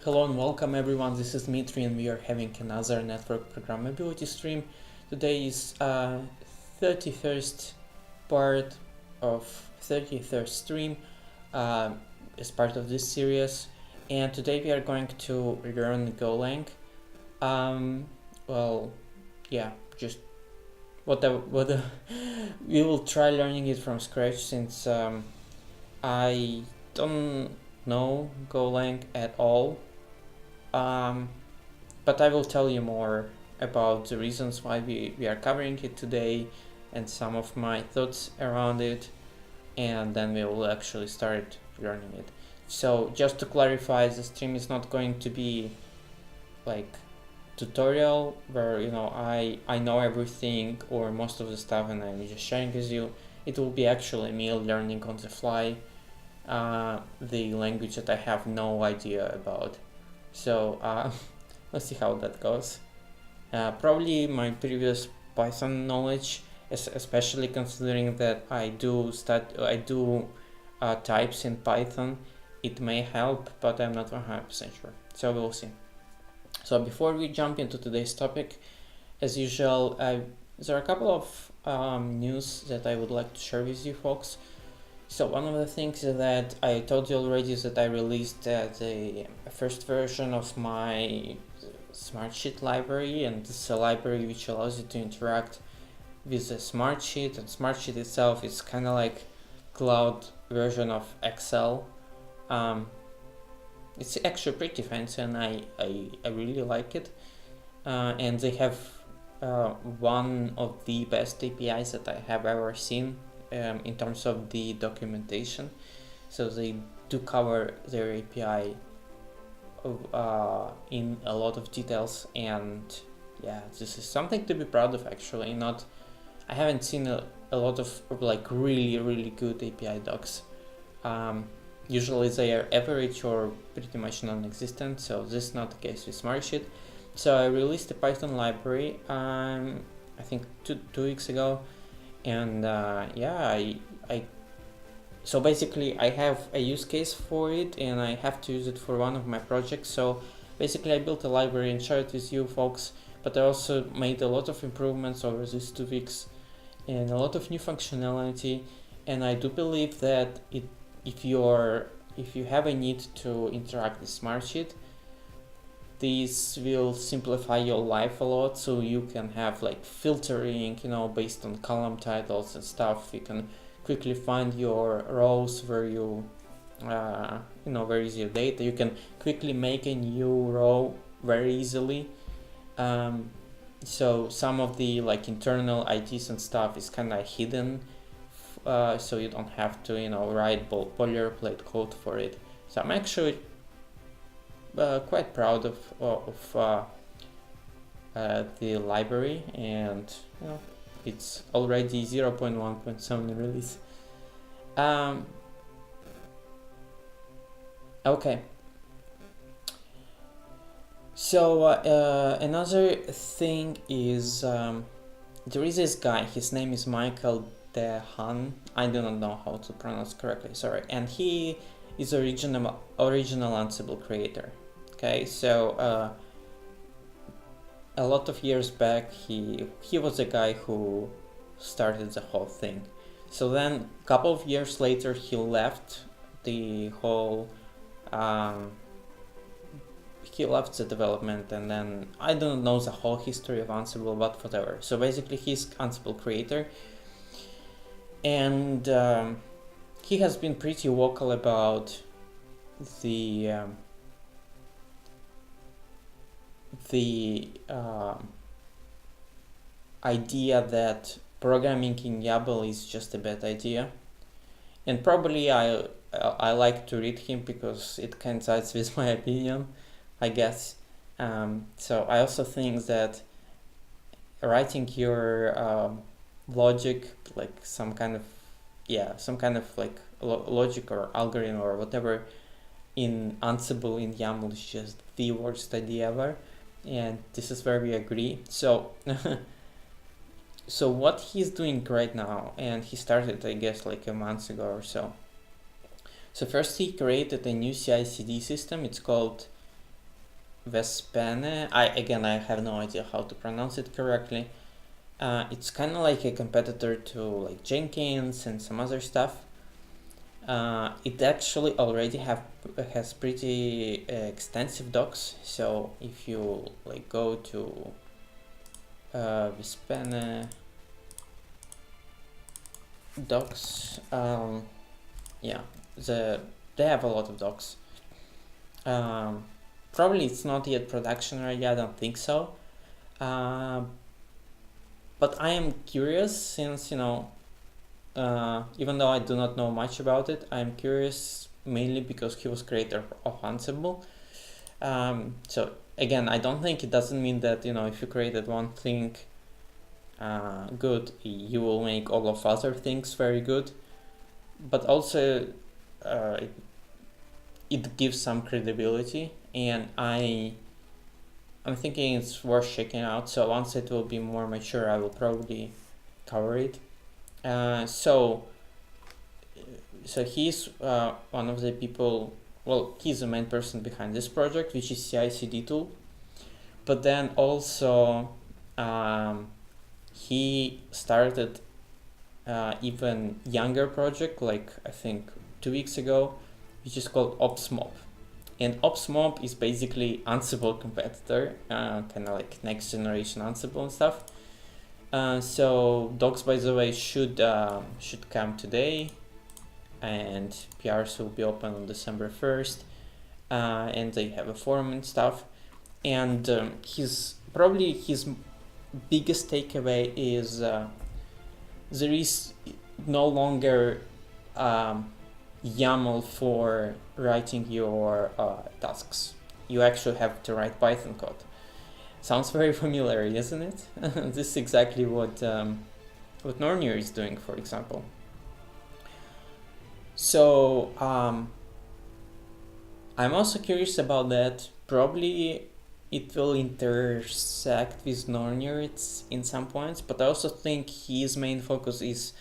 Hello and welcome everyone, this is Dmitry and we are having another network programmability stream. Today is 31st part of 33rd stream as part of this series, and today we are going to learn Golang. Just we will try learning it from scratch since I don't know Golang at all. But I will tell you more about the reasons why we are covering it today and some of my thoughts around it, and then we will actually start learning it. So just to clarify, the stream is not going to be like tutorial where I know everything or most of the stuff and I'm just sharing with you. It will be actually me learning on the fly the language that I have no idea about. So let's see how that goes. Probably my previous Python knowledge, especially considering that I do types in Python, it may help, but I'm not 100% sure. So we'll see. So before we jump into today's topic, as usual, there are a couple of news that I would like to share with you folks. So one of the things that I told you already is that I released the first version of my Smartsheet library, and this is a library which allows you to interact with the Smartsheet, and Smartsheet itself is kind of like cloud version of Excel. It's actually pretty fancy and I really like it, and they have one of the best APIs that I have ever seen in terms of the documentation. So they do cover their API in a lot of details, and yeah, this is something to be proud of actually. I haven't seen a lot of like really good API docs. Usually they are average or pretty much non-existent, so this is not the case with Smartsheet. So I released a Python library I think two weeks ago, and so basically I have a use case for it and I have to use it for one of my projects. So basically I built a library and shared it with you folks, but I also made a lot of improvements over these 2 weeks and a lot of new functionality, and I do believe that if you have a need to interact with Smartsheet, this will simplify your life a lot. So you can have like filtering, based on column titles and stuff. You can quickly find your rows where where is your data. You can quickly make a new row very easily. So some of the like internal ITs and stuff is kind of hidden, so you don't have to write boilerplate code for it. So I'm actually quite proud of the library, and it's already 0.1.7 release. Okay. So another thing is there is this guy. His name is Michael Dehan. I do not know how to pronounce correctly. Sorry. And he is original Ansible creator. Okay, so a lot of years back, he was the guy who started the whole thing. So then, a couple of years later, he left the whole. He left the development, and then I don't know the whole history of Ansible, but whatever. So basically, he's Ansible creator, and he has been pretty vocal about the idea that programming in YAML is just a bad idea, and probably I like to read him because it coincides with my opinion, I guess. So I also think that writing your logic, like some kind of like logic or algorithm or whatever in Ansible in YAML is just the worst idea ever, and this is where we agree. So so what he's doing right now, and he started I guess like a month ago or so. So first he created a new CI/CD system. It's called Vespene. I have no idea how to pronounce it correctly. It's kind of like a competitor to like Jenkins and some other stuff. It actually already has pretty extensive docs. So if you like go to Vespene docs, yeah, they have a lot of docs. Probably it's not yet production ready. I don't think so. But I am curious since even though I do not know much about it, I'm curious mainly because he was creator of Ansible. So again, I don't think it doesn't mean that if you created one thing good, you will make all of other things very good. But also, it gives some credibility, and I'm thinking it's worth checking out. So once it will be more mature, I will probably cover it. So he's one of the people. Well, he's the main person behind this project, which is CI/CD tool. But then also, he started even younger project, like I think 2 weeks ago, which is called OpsMob. And OpsMob is basically Ansible competitor, kind of like next generation Ansible and stuff. So docs, by the way, should come today, and PRs will be open on December 1st, and they have a forum and stuff. And his biggest takeaway is there is no longer YAML for writing your tasks. You actually have to write Python code. Sounds very familiar, isn't it? This is exactly what Nornir is doing, for example. So I'm also curious about that. Probably it will intersect with Nornir in some points, but I also think his main focus is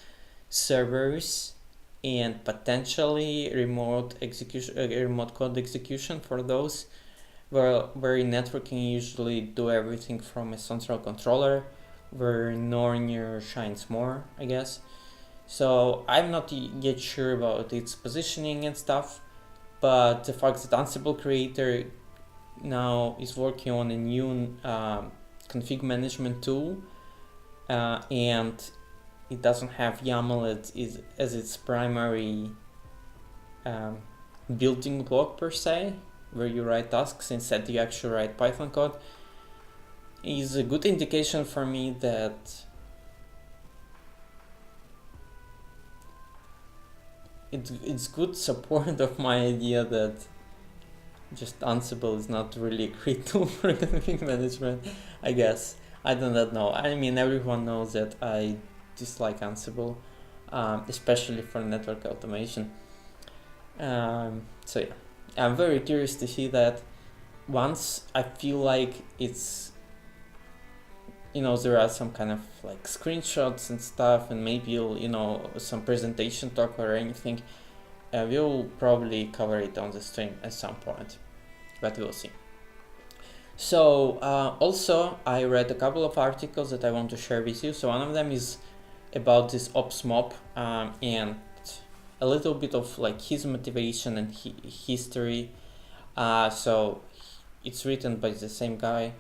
servers and potentially remote code execution for those, where in networking you usually do everything from a central controller, where Nornir shines more, I guess. So I'm not yet sure about its positioning and stuff, but the fact that Ansible Creator now is working on a new config management tool, and it doesn't have YAML as its primary building block per se, where you write tasks. Instead you actually write Python code, is a good indication for me that it's good support of my idea that just Ansible is not really a great tool for config management, I guess. I do not know. I mean, everyone knows that I dislike Ansible, especially for network automation. So yeah, I'm very curious to see that. Once I feel like it's, there are some kind of like screenshots and stuff, and maybe some presentation talk or anything, we'll probably cover it on the stream at some point, but we'll see. So also I read a couple of articles that I want to share with you. So one of them is about this OpsMob, and a little bit of like his motivation and history. So it's written by the same guy.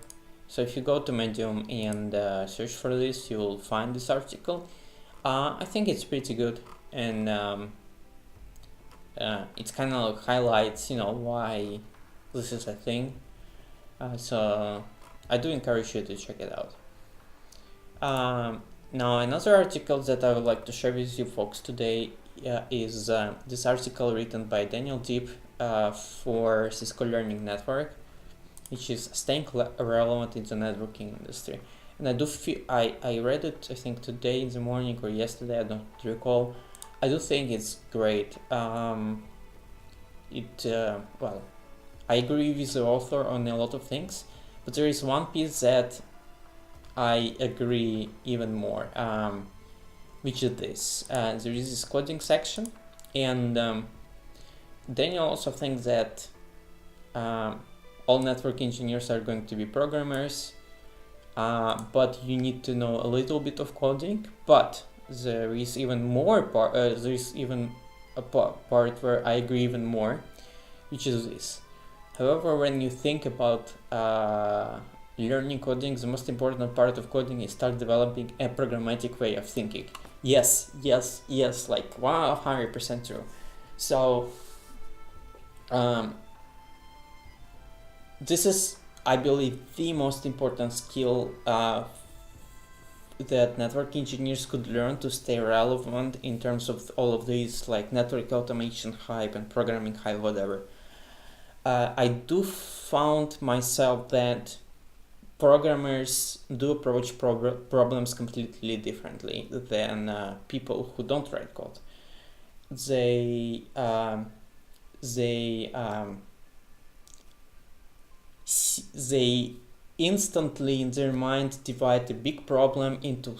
So if you go to Medium and search for this, you will find this article. I think it's pretty good, and it's kind of like highlights, why this is a thing. So I do encourage you to check it out. Now another article that I would like to share with you folks today is this article written by Daniel Deep for Cisco Learning Network, which is staying relevant in the networking industry. And I do feel, I read it, I think today in the morning or yesterday, I don't recall. I do think it's great. Well, I agree with the author on a lot of things, but there is one piece that I agree even more, which is this. There is this coding section, and Daniel also thinks that all network engineers are going to be programmers, but you need to know a little bit of coding. But there is even more part. There is even a part where I agree even more, which is this. However, when you think about learning coding, the most important part of coding is start developing a programmatic way of thinking. Yes, like 100% true. So this is, I believe, the most important skill that network engineers could learn to stay relevant in terms of all of these, like network automation hype and programming hype, whatever. I do found myself that programmers do approach problems completely differently than people who don't write code. They instantly in their mind divide a big problem into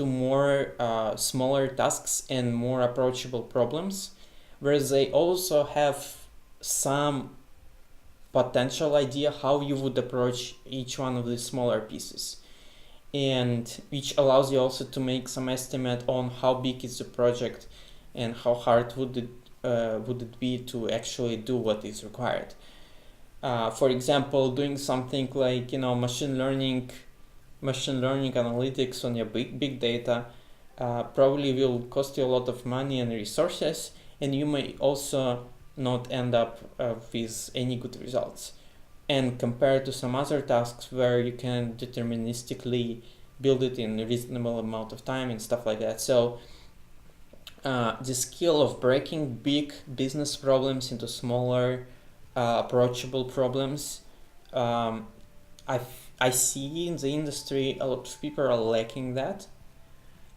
more smaller tasks and more approachable problems, whereas they also have some potential idea how you would approach each one of the smaller pieces, and which allows you also to make some estimate on how big is the project and how hard would it be to actually do what is required. For example, doing something like machine learning analytics on your big data probably will cost you a lot of money and resources, and you may also not end up with any good results. And compared to some other tasks where you can deterministically build it in a reasonable amount of time and stuff like that. So the skill of breaking big business problems into smaller approachable problems, I see in the industry a lot of people are lacking that,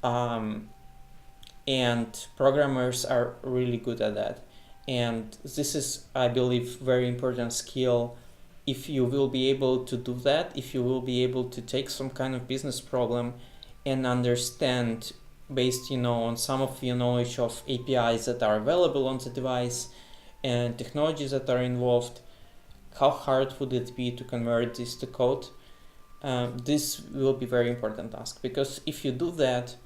and programmers are really good at that. And this is, I believe, very important skill. If you will be able to do that, if you will be able to take some kind of business problem and understand, based on some of your knowledge of APIs that are available on the device and technologies that are involved, how hard would it be to convert this to code? This will be very important task, because if you do that,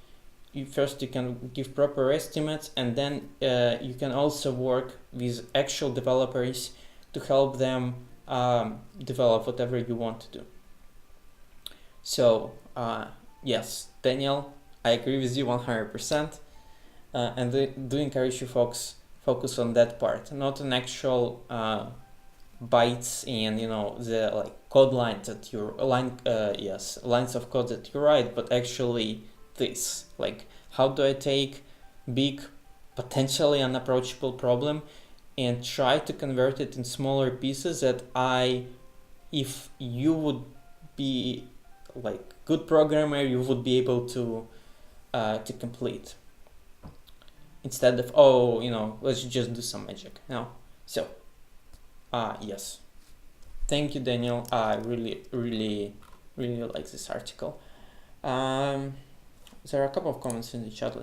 you can give proper estimates, and then you can also work with actual developers to help them develop whatever you want to do. So yes, Daniel, I agree with you 100%, and do encourage you folks focus on that part, not an actual bytes and the like code lines that you lines of code that you write, but actually this, like, how do I take big, potentially unapproachable problem and try to convert it in smaller pieces that if you would be like good programmer, you would be able to complete, instead of let's just do some magic. So yes, thank you, Daniel. I really like this article. There are a couple of comments in the chat.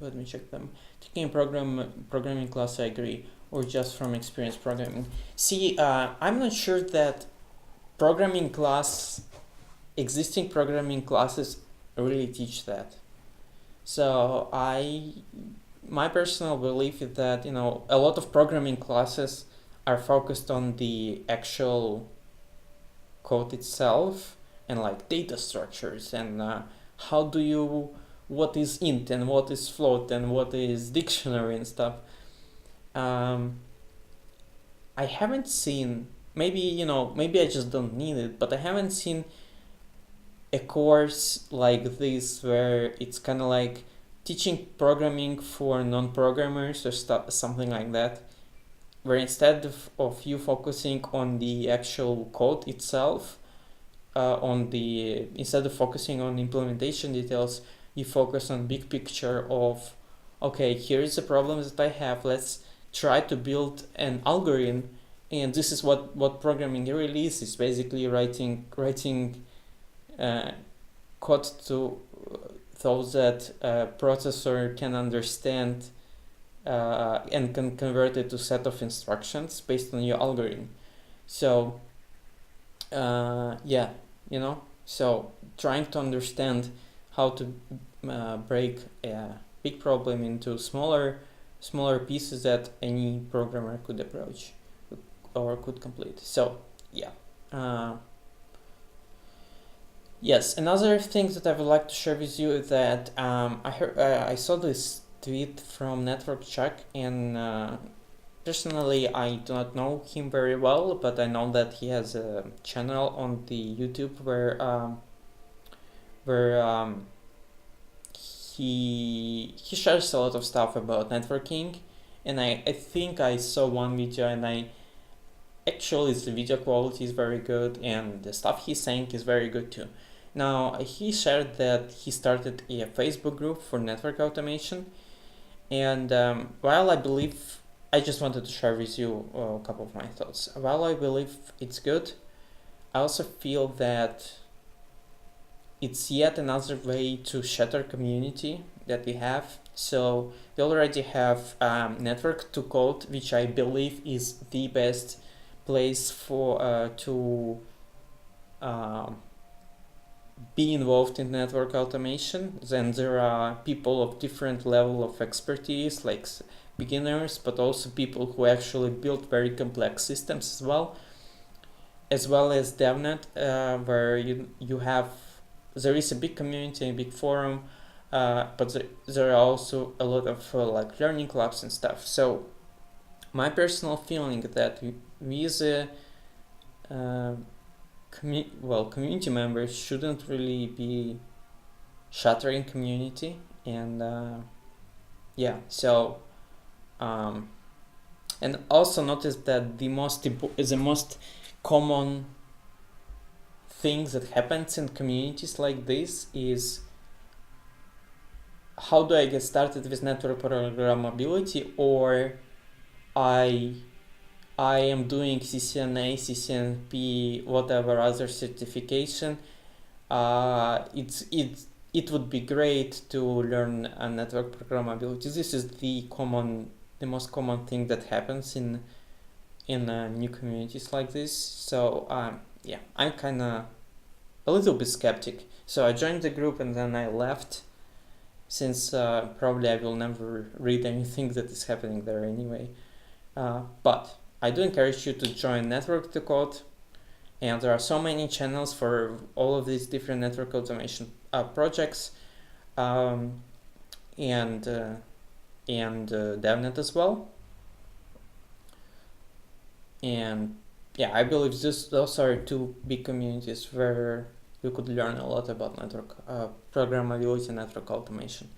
Let me check them. Taking a programming class, I agree, or just from experience programming. See, I'm not sure that existing programming classes really teach that. So my personal belief is that a lot of programming classes are focused on the actual code itself and like data structures and what is int and what is float and what is dictionary and stuff. I haven't seen, maybe I just don't need it, but I haven't seen a course like this where it's kind of like teaching programming for non-programmers or something like that, where instead of you focusing on the actual code itself, instead of focusing on implementation details, you focus on big picture of, okay, here is the problem that I have, let's try to build an algorithm. And this is what programming really is. It's basically writing code so that processor can understand and can convert it to set of instructions based on your algorithm. So yeah, so trying to understand how to break a big problem into smaller pieces that any programmer could approach or could complete. So yeah. Yes, another thing that I would like to share with you is that I saw this tweet from Network Chuck, and personally I do not know him very well, but I know that he has a channel on the YouTube where he shares a lot of stuff about networking, and I think I saw one video, and actually the video quality is very good and the stuff he's saying is very good too. Now he shared that he started a Facebook group for network automation, and while I just wanted to share with you a couple of my thoughts. While I believe it's good, I also feel that it's yet another way to shatter community that we have. So we already have Network to Code, which I believe is the best place for to be involved in network automation. Then there are people of different level of expertise, like beginners, but also people who actually build very complex systems as well as DevNet, where you have there is a big community, a big forum, but there are also a lot of like learning clubs and stuff. So my personal feeling that we as a community members shouldn't really be shattering community, and yeah, so and also notice that the most common things that happens in communities like this is, how do I get started with network programmability, or I am doing CCNA, CCNP, whatever other certification. It would be great to learn network programmability. This is the most common thing that happens in new communities like this. So yeah, I'm kind of a little bit skeptic. So I joined the group and then I left, since probably I will never read anything that is happening there anyway. But I do encourage you to join Network to Code, and there are so many channels for all of these different network automation projects, and DevNet as well. And yeah, I believe those are two big communities where you could learn a lot about network programmability and network automation.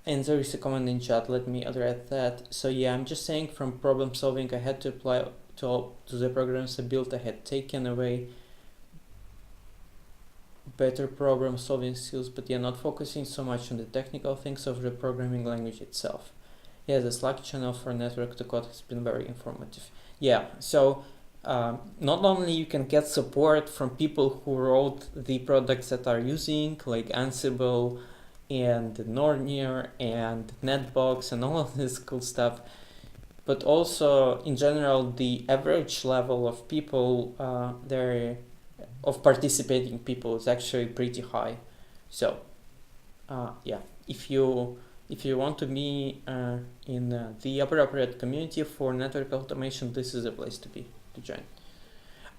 And there is a comment in chat, let me address that. So yeah, I'm just saying, from problem solving I had to apply to the programs I built. I had taken away better problem solving skills, but yeah, not focusing so much on the technical things of the programming language itself. Yeah, the Slack channel for Network to Code has been very informative. Yeah, so not only you can get support from people who wrote the products that are using, like Ansible and Nornir and Netbox and all of this cool stuff, but also in general the average level of people of participating people is actually pretty high. So yeah, if you want to be in the appropriate community for network automation, this is a place to join.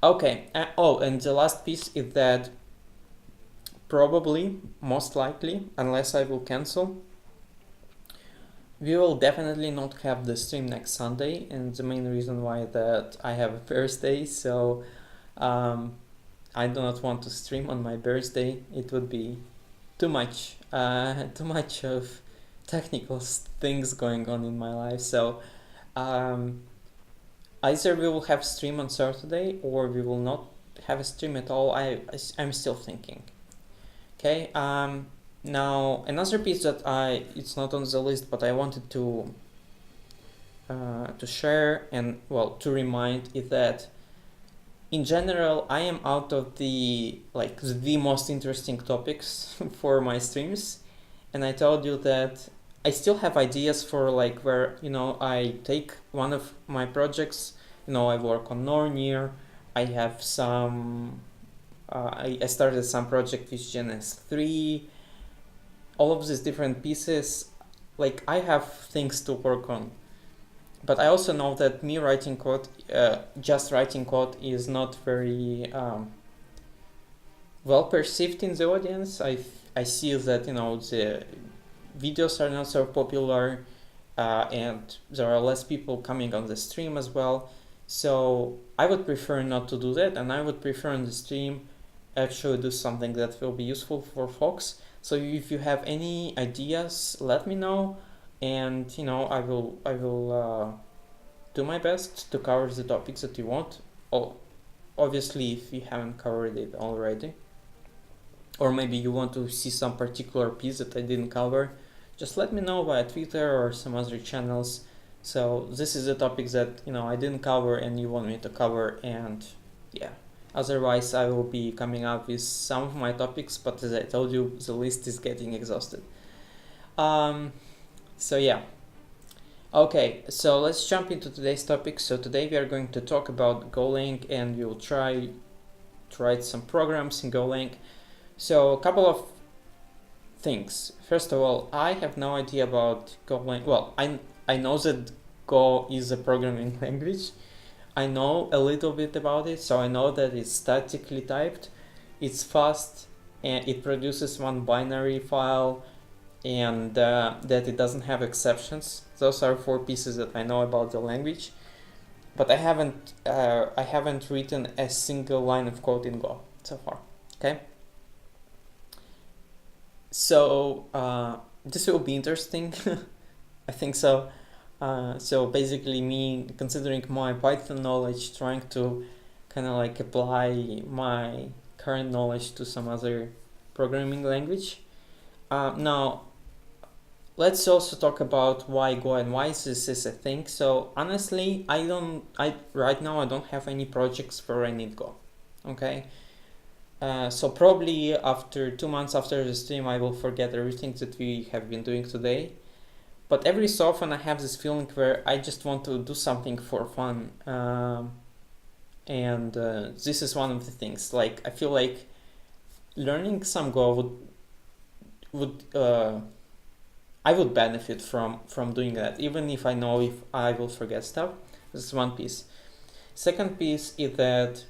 Okay, and the last piece is that probably, most likely, unless I will cancel, we will definitely not have the stream next Sunday, and the main reason why that I have a birthday, so I do not want to stream on my birthday. It would be too much of technical things going on in my life. So either we will have stream on Saturday or we will not have a stream at all. I'm still thinking. Okay. Now another piece that it's not on the list, but I wanted to share and to remind is that in general I am out of the most interesting topics for my streams, and I told you that I still have ideas for where I take one of my projects, I work on Nornir, I have some. I started some project with GNS3. All of these different pieces, like I have things to work on. But I also know that me writing code, just writing code, is not very well perceived in the audience. I see that the videos are not so popular, and there are less people coming on the stream as well. So I would prefer not to do that, and I would prefer on the stream actually do something that will be useful for folks. So if you have any ideas, let me know, and I will do my best to cover the topics that you want. Oh, obviously, if you haven't covered it already, or maybe you want to see some particular piece that I didn't cover, just let me know via Twitter or some other channels. So this is a topic that I didn't cover and you want me to cover, and yeah. Otherwise, I will be coming up with some of my topics, but as I told you, the list is getting exhausted. So yeah. Okay, so let's jump into today's topic. So today we are going to talk about Golang, and we will try to write some programs in Golang. So a couple of things. First of all, I have no idea about Golang. Well, I know that Go is a programming language. I know a little bit about it, so I know that it's statically typed, it's fast, and it produces one binary file, and that it doesn't have exceptions. Those are 4 pieces that I know about the language, but I haven't written a single line of code in Go so far. Okay. So this will be interesting. I think so. So basically me considering my Python knowledge, trying to kind of like apply my current knowledge to some other programming language. Now, let's also talk about why Go and why this is a thing. So honestly, right now I don't have any projects where I need Go. Okay. So probably after 2 months after the stream, I will forget everything that we have been doing today. But every so often I have this feeling where I just want to do something for fun, and this is one of the things. Like I feel like learning some Go would I would benefit from doing that, even if I know if I will forget stuff. This is one piece. Second piece is that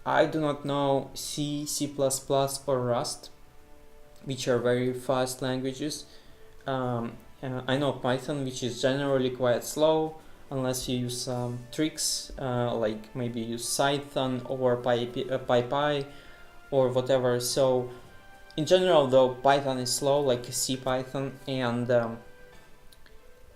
I do not know C, C++, or Rust, which are very fast languages. I know Python, which is generally quite slow, unless you use some tricks, like maybe use Python or PyPy or whatever. So in general, though, Python is slow, like CPython, and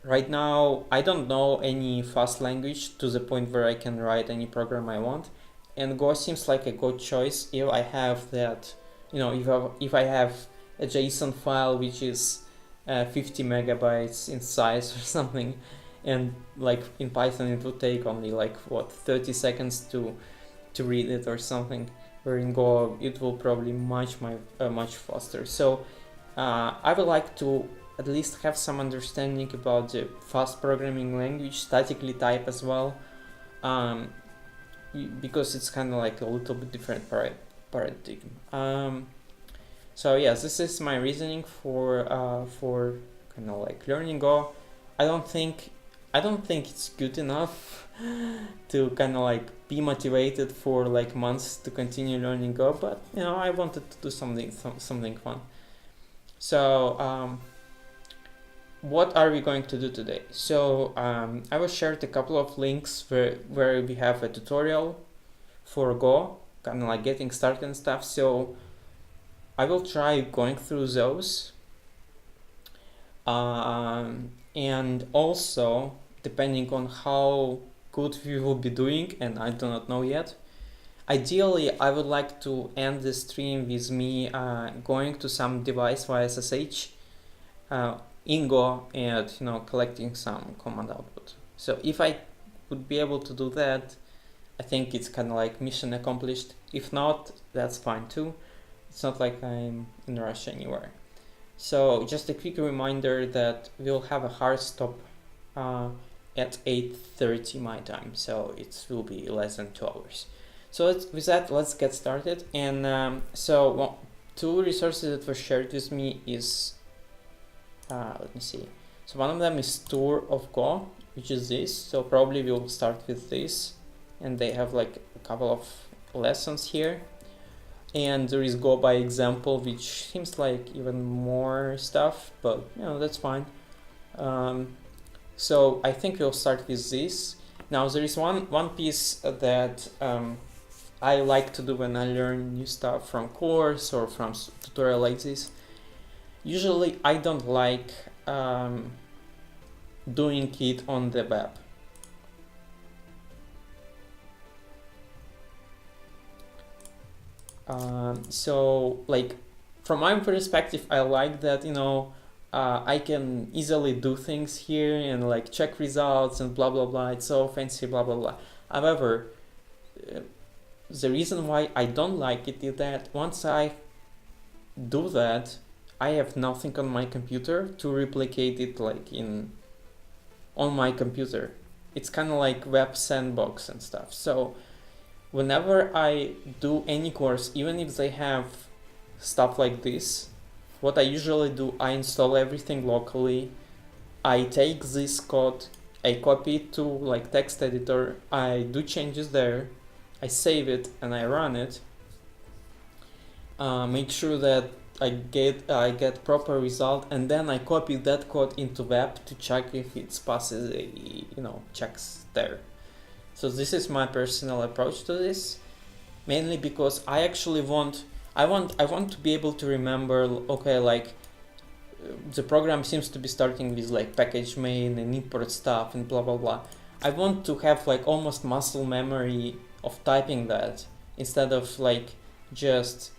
right now I don't know any fast language to the point where I can write any program I want, and Go seems like a good choice if I have that, if I have a JSON file which is 50 megabytes in size or something, and like in Python it would take only 30 seconds to read it or something, where in Go it will probably much faster. So I would like to at least have some understanding about the fast programming language, statically type as well, because it's kind of like a little bit different paradigm. So yeah, this is my reasoning for kind of like learning Go. I don't think it's good enough to kind of like be motivated for like months to continue learning Go, but I wanted to do something fun. So what are we going to do today? So I will share a couple of links where we have a tutorial for Go, kind of like getting started and stuff. So I will try going through those, and also depending on how good we will be doing, and I do not know yet, ideally I would like to end the stream with me going to some device via SSH in Go and collecting some command output. So if I would be able to do that, I think it's kind of like mission accomplished. If not, that's fine too. It's not like I'm in a rush anywhere. So just a quick reminder that we'll have a hard stop at 8:30 my time, so it will be less than 2 hours. So with that, let's get started. And so two resources that were shared with me is, let me see. So one of them is Tour of Go, which is this. So probably we'll start with this, and they have like a couple of lessons here. And there is Go by example, which seems like even more stuff, but that's fine. So I think we'll start with this. Now there is one piece that I like to do when I learn new stuff from course or from tutorial like this. Usually I don't like doing it on the web. So like from my perspective, I like that I can easily do things here and like check results and blah blah blah. It's so fancy, blah blah blah. However, the reason why I don't like it is that once I do that, I have nothing on my computer to replicate it like on my computer. It's kind of like web sandbox and stuff. So whenever I do any course, even if they have stuff like this, what I usually do, I install everything locally. I take this code, I copy it to like text editor, I do changes there, I save it and I run it. Make sure that I get proper result, and then I copy that code into web to check if it passes checks there. So this is my personal approach to this, mainly because I actually want to be able to remember, okay, like the program seems to be starting with like package main and import stuff and blah blah blah. I want to have like almost muscle memory of typing that, instead of like just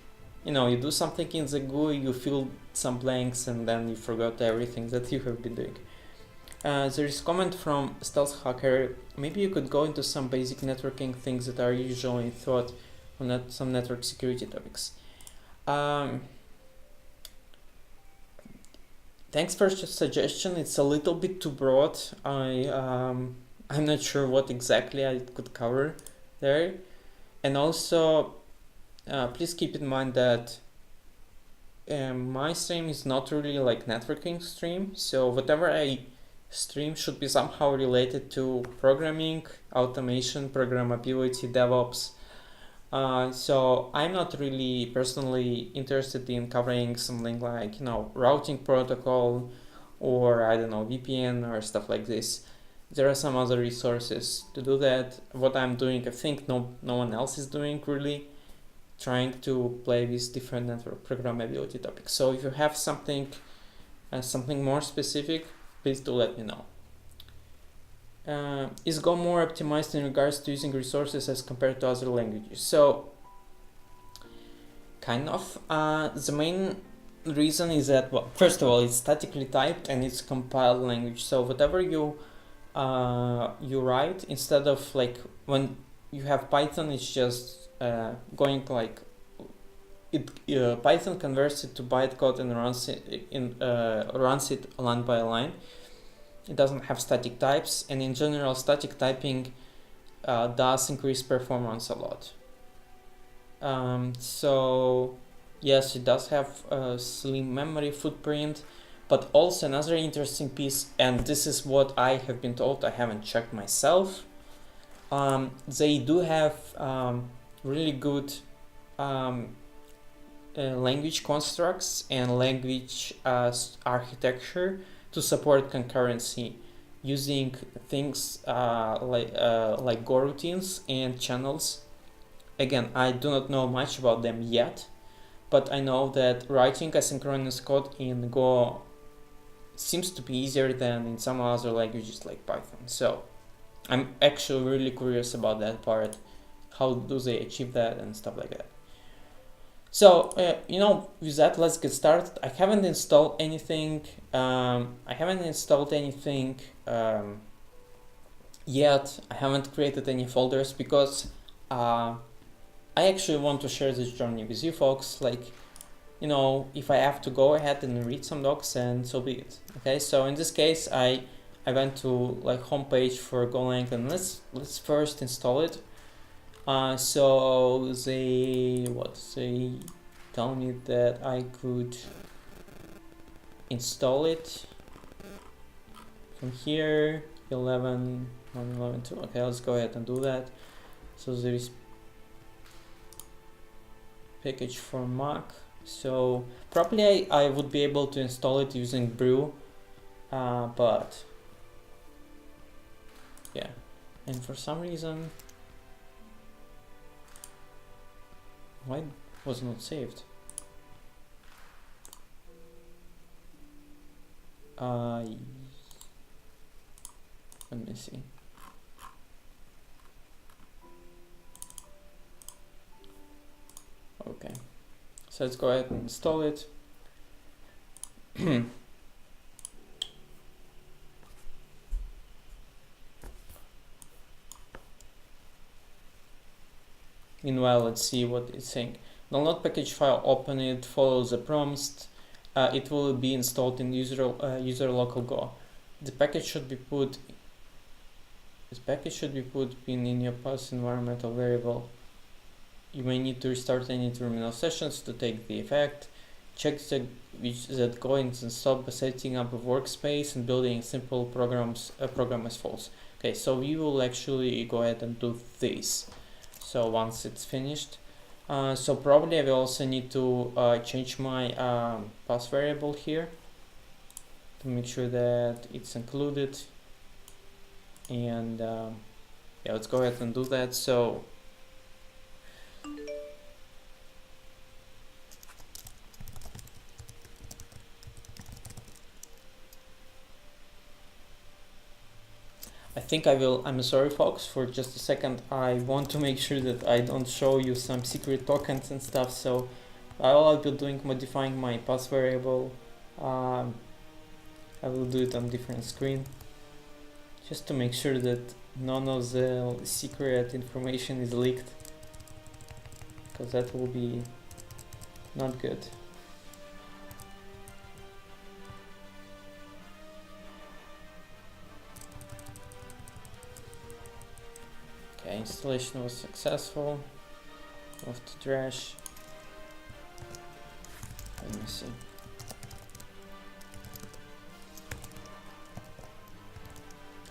you do something in the GUI, you fill some blanks and then you forgot everything that you have been doing. There is comment from Stealth Hacker. Maybe you could go into some basic networking things that are usually thought on some network security topics. Thanks for the suggestion. It's a little bit too broad. I'm not sure what exactly I could cover there. And also, please keep in mind that my stream is not really like networking stream. So whatever I stream should be somehow related to programming, automation, programmability, DevOps. So I'm not really personally interested in covering something like routing protocol or I don't know, VPN or stuff like this. There are some other resources to do that. What I'm doing, I think no one else is doing really, trying to play with different network programmability topics. So if you have something more specific, please do let me know. Is Go more optimized in regards to using resources as compared to other languages? So, kind of. The main reason is that, well, first of all, it's statically typed and it's compiled language. So whatever you write, instead of like when you have Python, it's just going like Python converts it to bytecode and runs it line by line. It doesn't have static types, and in general, static typing does increase performance a lot. So yes, it does have a slim memory footprint, but also another interesting piece, and this is what I have been told, I haven't checked myself. They do have really good language constructs and language architecture to support concurrency using things like Go routines and channels. Again, I do not know much about them yet, but I know that writing asynchronous code in Go seems to be easier than in some other languages like Python. So I'm actually really curious about that part. How do they achieve that and stuff like that? So, with that, let's get started. I haven't installed anything yet. I haven't created any folders because I actually want to share this journey with you folks. Like, if I have to go ahead and read some docs, and so be it. Okay, so in this case, I went to like homepage for Golang, and let's first install it. So they tell me that I could install it from here. 11, 1, 11, 2. Okay, let's go ahead and do that. So there is package for Mac. So probably I would be able to install it using brew, but yeah, and for some reason why was not saved? Let me see. Okay, so let's go ahead and install it. Meanwhile, let's see what it's saying. Download package file, open it, follow the prompts. It will be installed in user local Go. The package should be put. This package should be put in your past environmental variable. You may need to restart any terminal sessions to take the effect. Check that Go is installed by setting up a workspace and building simple program as false. Okay, so we will actually go ahead and do this. So once it's finished, so probably I will also need to change my pass variable here to make sure that it's included. And yeah, let's go ahead and do that. So I think I'm sorry folks for just a second. I want to make sure that I don't show you some secret tokens and stuff. So all I'll be doing, modifying my pass variable. I will do it on different screen, just to make sure that none of the secret information is leaked, because that will be not good. Okay, installation was successful. Move to trash. Let me see.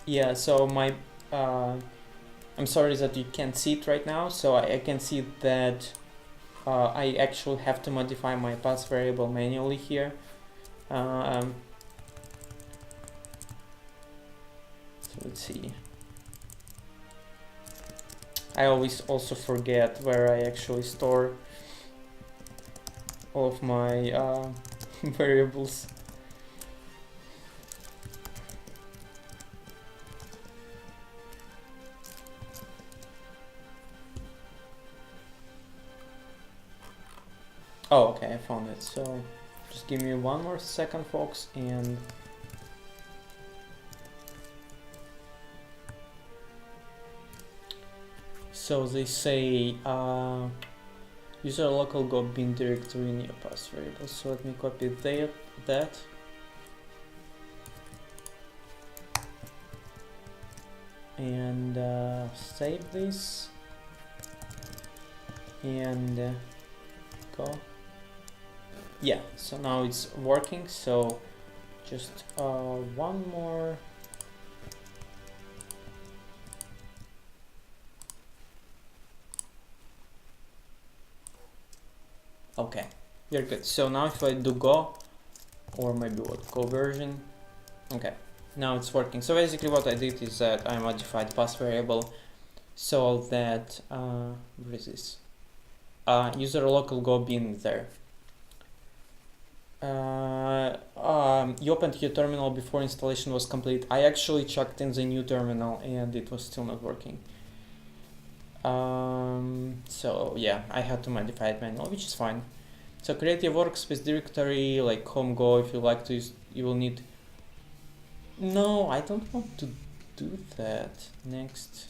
Yeah, so my I'm sorry that you can't see it right now. So I can see that I actually have to modify my pass variable manually here. So let's see. I always also forget where I actually store all of my variables. Oh, okay, I found it. So just give me one more second, folks, and so they say use a local Go bin directory in your pass variable. So let me copy that. And save this and go. Yeah, so now it's working. So just one more. Okay, you're good. So now if I do Go, or maybe what, Go version, okay, now it's working. So basically what I did is that I modified pass variable so that, where is this? User local Go bin there. You opened your terminal before installation was complete. I actually checked in the new terminal and it was still not working. So yeah, I had to modify it manually, which is fine. So create a workspace directory like home Go. If you like to use, you will need. No, I don't want to do that. Next.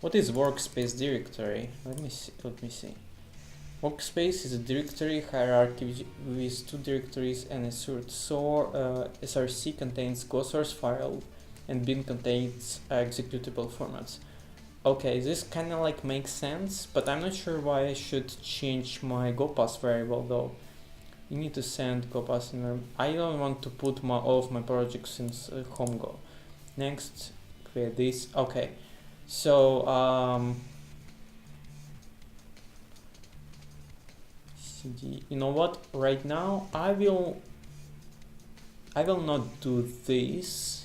What is workspace directory? Let me see. Workspace is a directory hierarchy with two directories and a sort. So src contains Go source file and bin contains executable formats. Okay, this kind of like makes sense, but I'm not sure why I should change my GoPass variable though. You need to send GoPass in. I don't want to put all of my projects in home Go. Next, create this. Okay, so cd. You know what? Right now, I will not do this,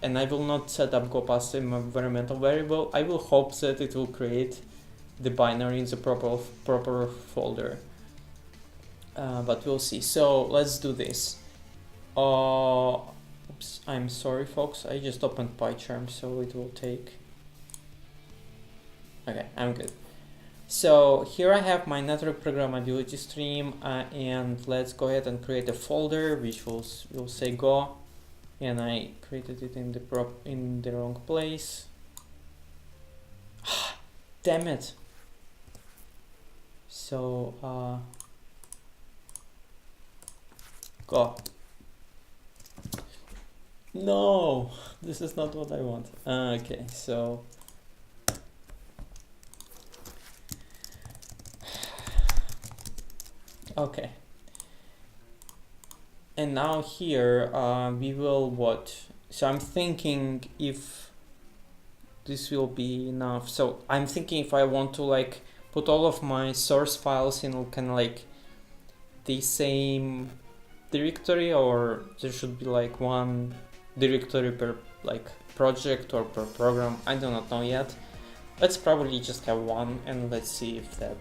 and I will not set up GoPass in my environmental variable. I will hope that it will create the binary in the proper folder. But we'll see. So let's do this. Oops, I'm sorry folks, I just opened PyCharm, so it will take. Okay, I'm good. So here I have my network programmability stream, and let's go ahead and create a folder which will say Go, and I created it in the wrong place. Damn it. So Go. No, this is not what I want. Okay, so okay. And now here we will what? So I'm thinking if this will be enough. So I'm thinking if I want to like put all of my source files in kind of like the same directory, or there should be like one directory per like project or per program. I do not know yet. Let's probably just have one, and let's see if that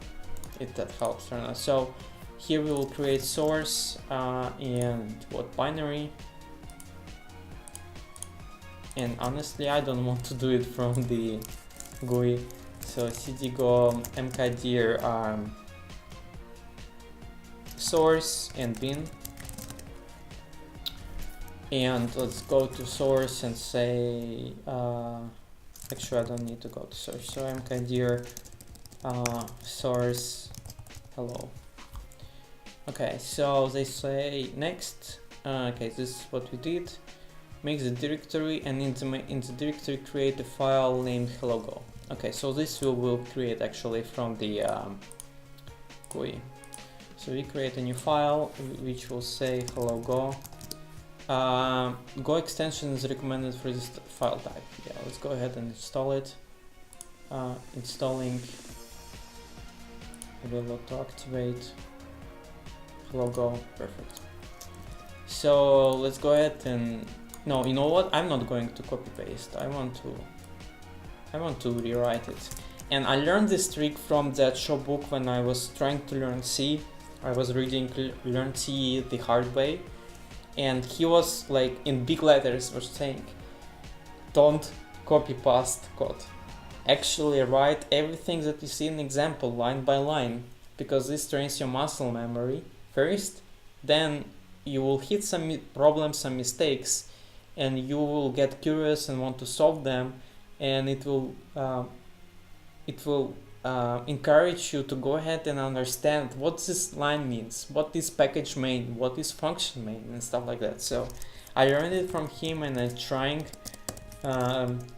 helps or not. So here we will create source and what binary. And honestly, I don't want to do it from the GUI. So cd go mkdir source and bin. And let's go to source and say, actually I don't need to go to source, so mkdir source hello. Okay, so they say next. Okay, this is what we did. Make the directory, and in the directory create a file named hello-go. Okay, so this will create actually from the GUI. So we create a new file which will say hello-go. Go extension is recommended for this file type. Yeah, let's go ahead and install it. Installing. Maybe to activate. Hello-go, perfect. So let's go ahead and no, you know what? I'm not going to copy paste. I want to rewrite it. And I learned this trick from that show book when I was trying to learn C. I was reading Learn C the hard way. And he was like in big letters was saying, don't copy paste code. Actually write everything that you see in example line by line, because this trains your muscle memory first, then you will hit some problems, some mistakes, and you will get curious and want to solve them, and it will encourage you to go ahead and understand what this line means, what this package mean, what this function mean, and stuff like that. So I learned it from him, and I'm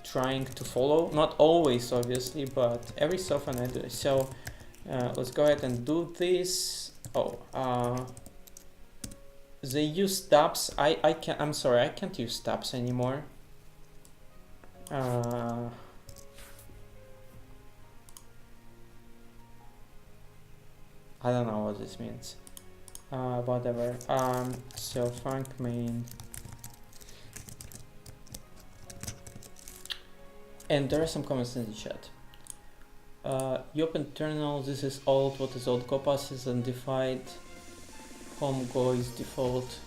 trying to follow, not always obviously, but every so often I do it. So let's go ahead and do this. They use stubs. I'm sorry, I can't use stubs anymore. I don't know what this means. Whatever. So func main. And there are some comments in the chat. You open terminal, this is old, what is old? GoPass is undefined. Home Go is default.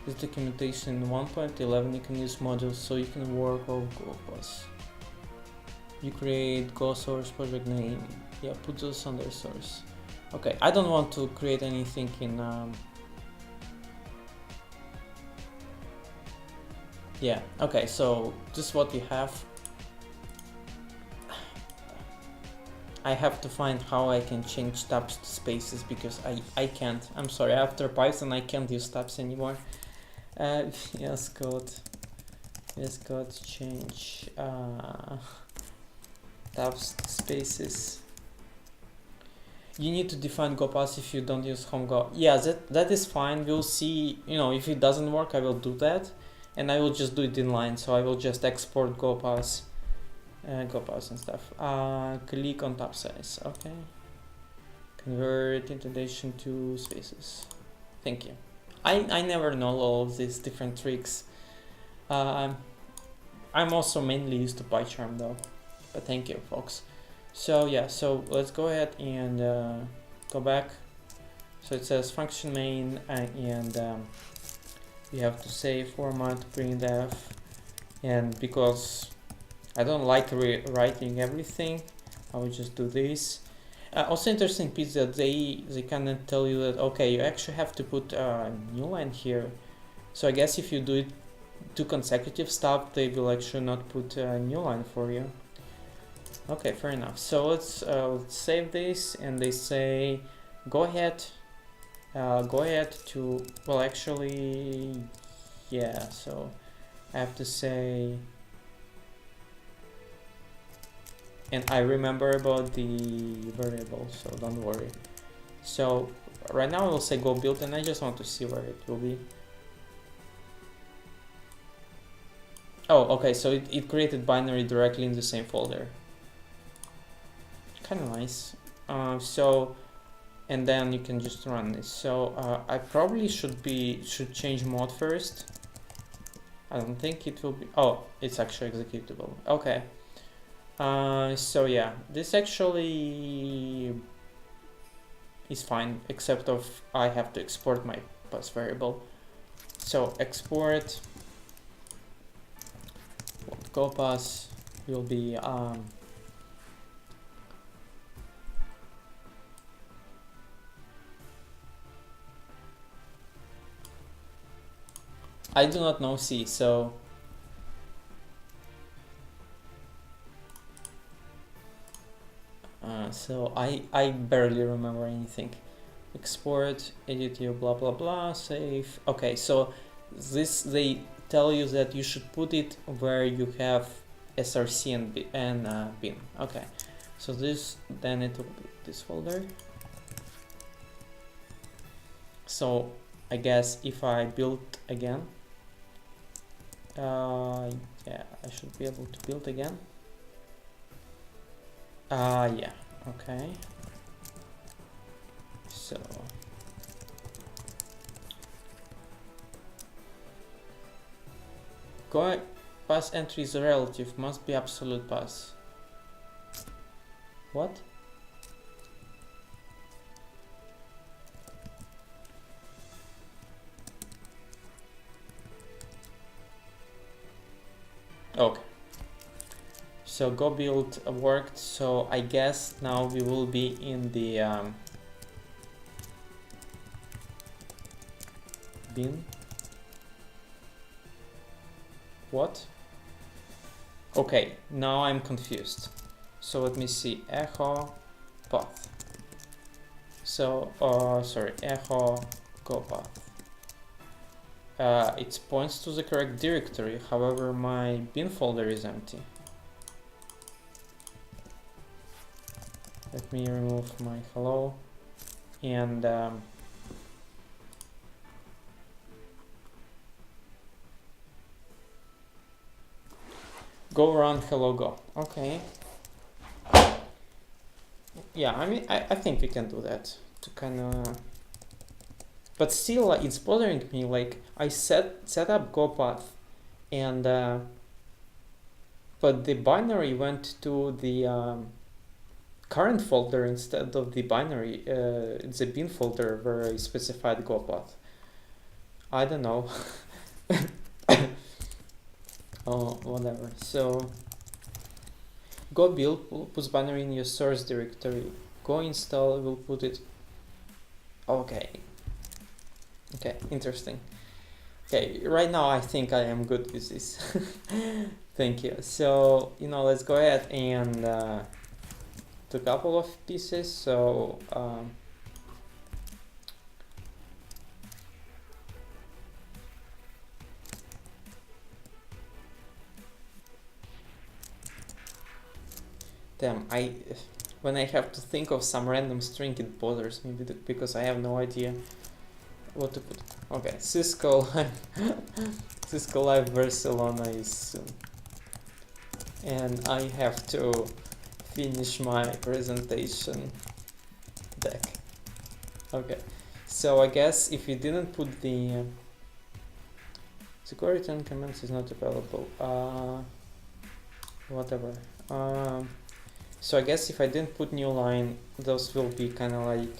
This documentation in 1.11 you can use modules, so you can work off GoPass. You create Go source project name. Yeah, put those under source. Okay, I don't want to create anything in yeah, okay, so this is what we have. I have to find how I can change tabs to spaces, because I can't. I'm sorry, after Python I can't use tabs anymore. VS Code change. tabs, spaces. You need to define GoPass if you don't use home Go. Yeah, that is fine. We'll see, if it doesn't work, I will do that. And I will just do it inline. So I will just export GoPass and stuff. Click on tab size. Okay. Convert indentation to spaces. Thank you. I never know all of these different tricks. I'm also mainly used to PyCharm though. But thank you, folks. So yeah, so let's go ahead and go back. So it says function main, and we have to say format printf, and because I don't like rewriting everything, I will just do this. Also interesting piece that they kind of tell you that, okay, you actually have to put a new line here. So I guess if you do it 2 consecutive stuff, they will actually not put a new line for you. Okay, fair enough. So let's save this, and they say go ahead to, well, actually, yeah, so I have to say, and I remember about the variable, so don't worry. So right now I will say go build, and I just want to see where it will be. Oh, okay, so it created binary directly in the same folder. Kind of nice. So, and then you can just run this. So I probably should change mode first. I don't think it will be. Oh, it's actually executable. Okay. So yeah, this actually is fine, except of I have to export my pass variable. So export go pass will be I do not know C, so I barely remember anything. Export, edit you, blah blah blah, save. Okay, so this, they tell you that you should put it where you have src and bin. Okay, so this, then it will be this folder. So I guess if I build again, yeah, I should be able to build again. Yeah, okay. So go pass entry is relative, must be absolute pass. What? Okay. So go build worked. So I guess now we will be in the bin. What? Okay, now I'm confused. So let me see. Echo path. So sorry, echo go path. It points to the correct directory, however my bin folder is empty. Let me remove my hello and go run hello go. Okay. Yeah, I mean, I think we can do that to kind of, but still it's bothering me. Like I set up go path, and but the binary went to the current folder instead of the binary, the bin folder where I specified go path. I don't know. Oh, whatever. So go build puts binary in your source directory. Go install will put it. Okay. Okay, interesting. Okay, right now I think I am good with this. Thank you. So, let's go ahead and do a couple of pieces. So Damn, when I have to think of some random string, it bothers me because I have no idea what to put. Okay, Cisco Live, Cisco Live Barcelona is soon, and I have to finish my presentation deck. Okay, so I guess if you didn't put the security return comments is not available. Whatever. So I guess if I didn't put new line, those will be kind of like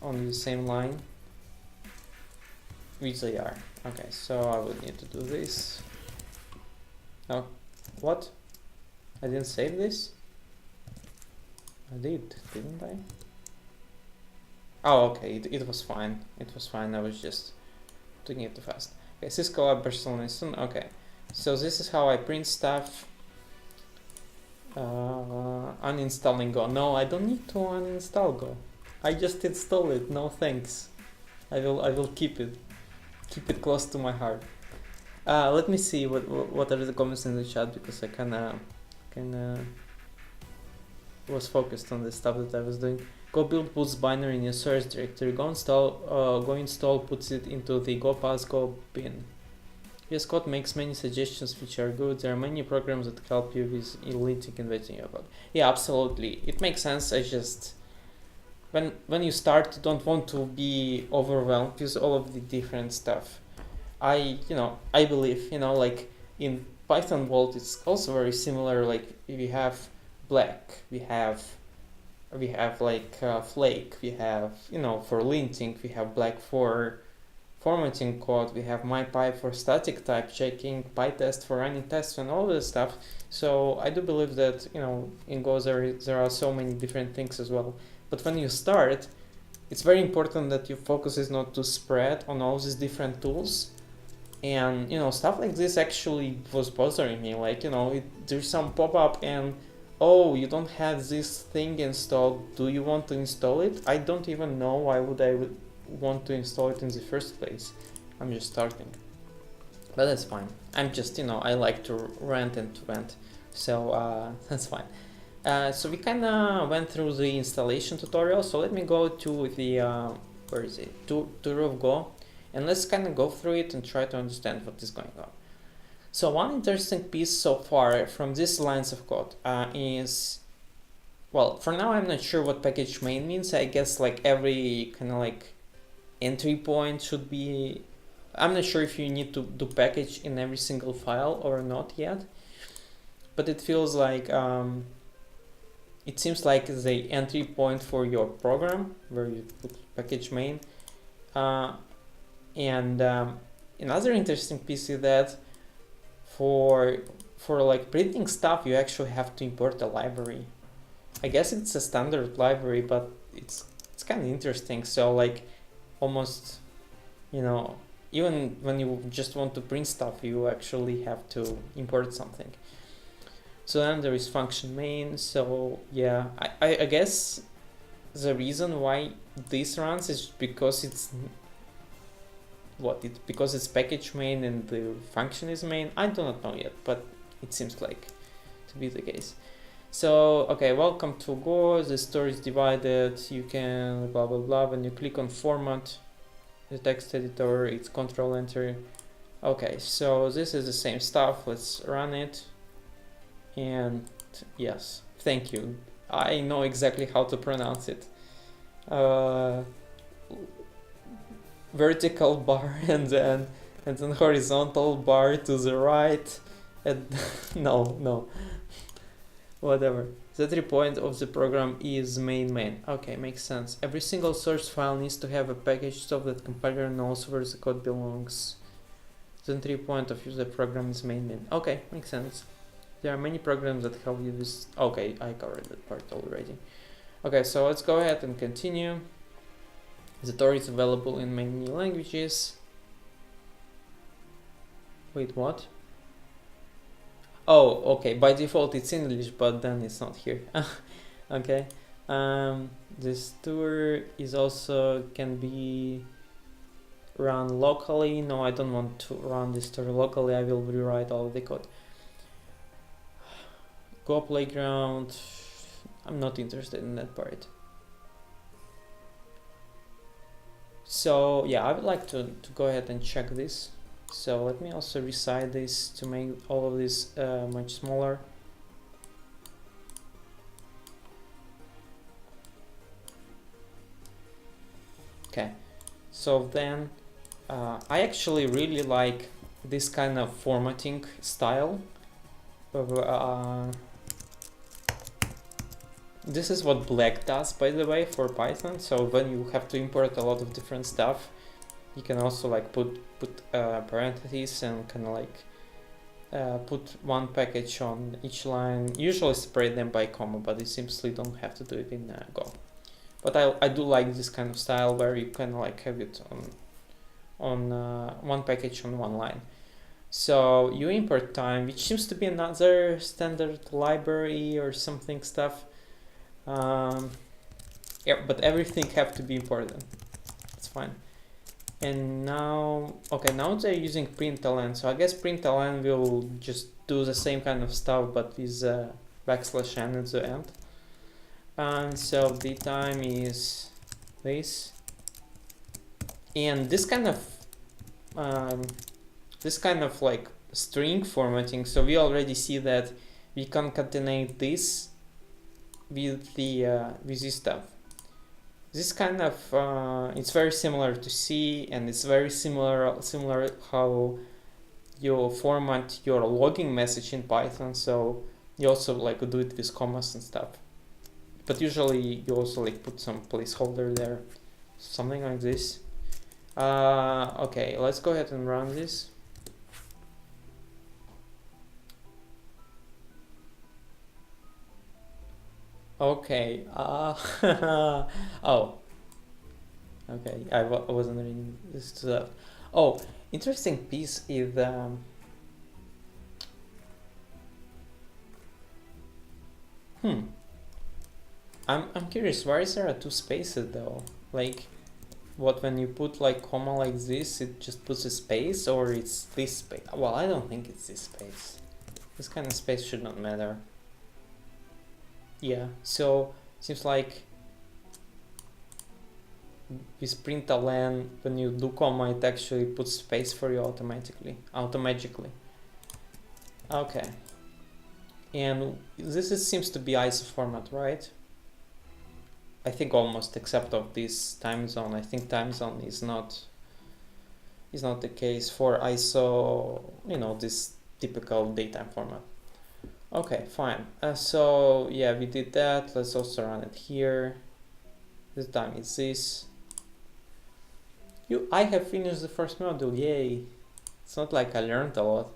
on the same line, which they are. Okay, so I would need to do this. Oh, what? I didn't save this? I did, didn't I? Oh, okay, it was fine. It was fine, I was just doing it too fast. Okay, Cisco Lab Barcelona is soon. Okay, so this is how I print stuff. Uninstalling Go. No, I don't need to uninstall Go. I just install it. No thanks. I will keep it close to my heart. Let me see what are the comments in the chat, because I kinda was focused on the stuff that I was doing. Go build puts binary in your source directory. Go install puts it into the go pass go bin. VS Code makes many suggestions which are good. There are many programs that help you with linting and wetting your code. Yeah, absolutely. It makes sense. I just when you start, you don't want to be overwhelmed with all of the different stuff. I believe, like in Python world, it's also very similar. Like we have black, we have like flake, we have for linting, we have black for formatting code, we have mypipe for static type checking, pytest for running tests, and all this stuff. So I do believe that in Go there are so many different things as well. But when you start, it's very important that your focus is not to spread on all these different tools. And stuff like this actually was bothering me. Like there's some pop-up and oh, you don't have this thing installed. Do you want to install it? I don't even know why would I want to install it in the first place. I'm just starting, but that's fine. I'm just I like to rant and to vent, so that's fine. So we kind of went through the installation tutorial. So let me go to the where is it? Tour of Go, and let's kind of go through it and try to understand what is going on. So one interesting piece so far from these lines of code is, well, for now I'm not sure what package main means. I guess like every kind of like entry point should be, I'm not sure if you need to do package in every single file or not yet, but it feels like it seems like the entry point for your program where you put package main. And another interesting piece is that for like printing stuff, you actually have to import a library. I guess it's a standard library, but it's kind of interesting. So like almost, even when you just want to print stuff, you actually have to import something. So then there is function main. So yeah, I guess the reason why this runs is because it's because it's package main and the function is main. I do not know yet, but it seems like to be the case. So okay, welcome to Go. The store is divided. You can blah blah blah. When you click on format, the text editor, it's Control Enter. Okay, so this is the same stuff. Let's run it. And yes, thank you. I know exactly how to pronounce it. Vertical bar and then horizontal bar to the right, and no, whatever. The entry point of the program is main. Okay, makes sense. Every single source file needs to have a package so that compiler knows where the code belongs. The entry point of the program is main. Okay, makes sense. There are many programs that help you with. Okay, I covered that part already. Okay, so let's go ahead and continue. The tutorial is available in many languages. Wait, what? Oh, okay. By default, it's English, but then it's not here. Okay. This tour is also can be run locally. No, I don't want to run this tour locally. I will rewrite all of the code. Go playground. I'm not interested in that part. So yeah, I would like to go ahead and check this. So let me also resize this to make all of this much smaller. Okay, so then I actually really like this kind of formatting style. This is what Black does, by the way, for Python. So when you have to import a lot of different stuff, you can also like put parentheses and kind of like put one package on each line. Usually separate them by comma, but you simply don't have to do it in Go. But I do like this kind of style where you kind of like have it on one package on one line. So you import time, which seems to be another standard library or something stuff. Yeah, but everything have to be imported. It's fine. And now, okay, now they're using println. So I guess println will just do the same kind of stuff, but with \n at the end. And so the time is this. And this kind of like string formatting. So we already see that we concatenate this with the with this stuff. This kind of it's very similar to C, and it's very similar how you format your logging message in Python. So you also like do it with commas and stuff. But usually you also like put some placeholder there, something like this. Okay, let's go ahead and run this. Okay. Oh. Okay. I wasn't reading this stuff. Oh, interesting piece is I'm curious. Why is there two spaces though? Like, what, when you put like comma like this, it just puts a space, or it's this space? Well, I don't think it's this space. This kind of space should not matter. Yeah, so seems like with println, when you do comma, it actually puts space for you automatically. Okay. And this seems to be ISO format, right? I think almost, except of this time zone. I think time zone is not the case for ISO, you know, this typical datetime format. Okay, fine. So yeah, we did that. Let's also run it here. This time it's this. I have finished the first module, yay. It's not like I learned a lot.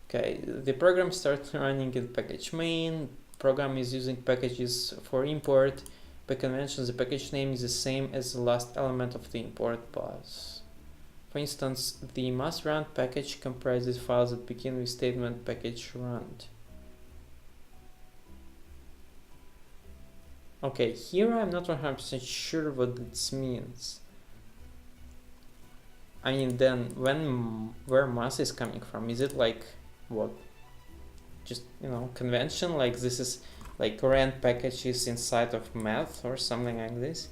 Okay, the program starts running in package main. Program is using packages for import. By convention, the package name is the same as the last element of the import bus. For instance, the must run package comprises files that begin with statement package run. Okay, here I'm not 100% sure what this means. I mean, then where mass is coming from? Is it like what? Just, you know, convention, like this is like rand packages inside of math or something like this.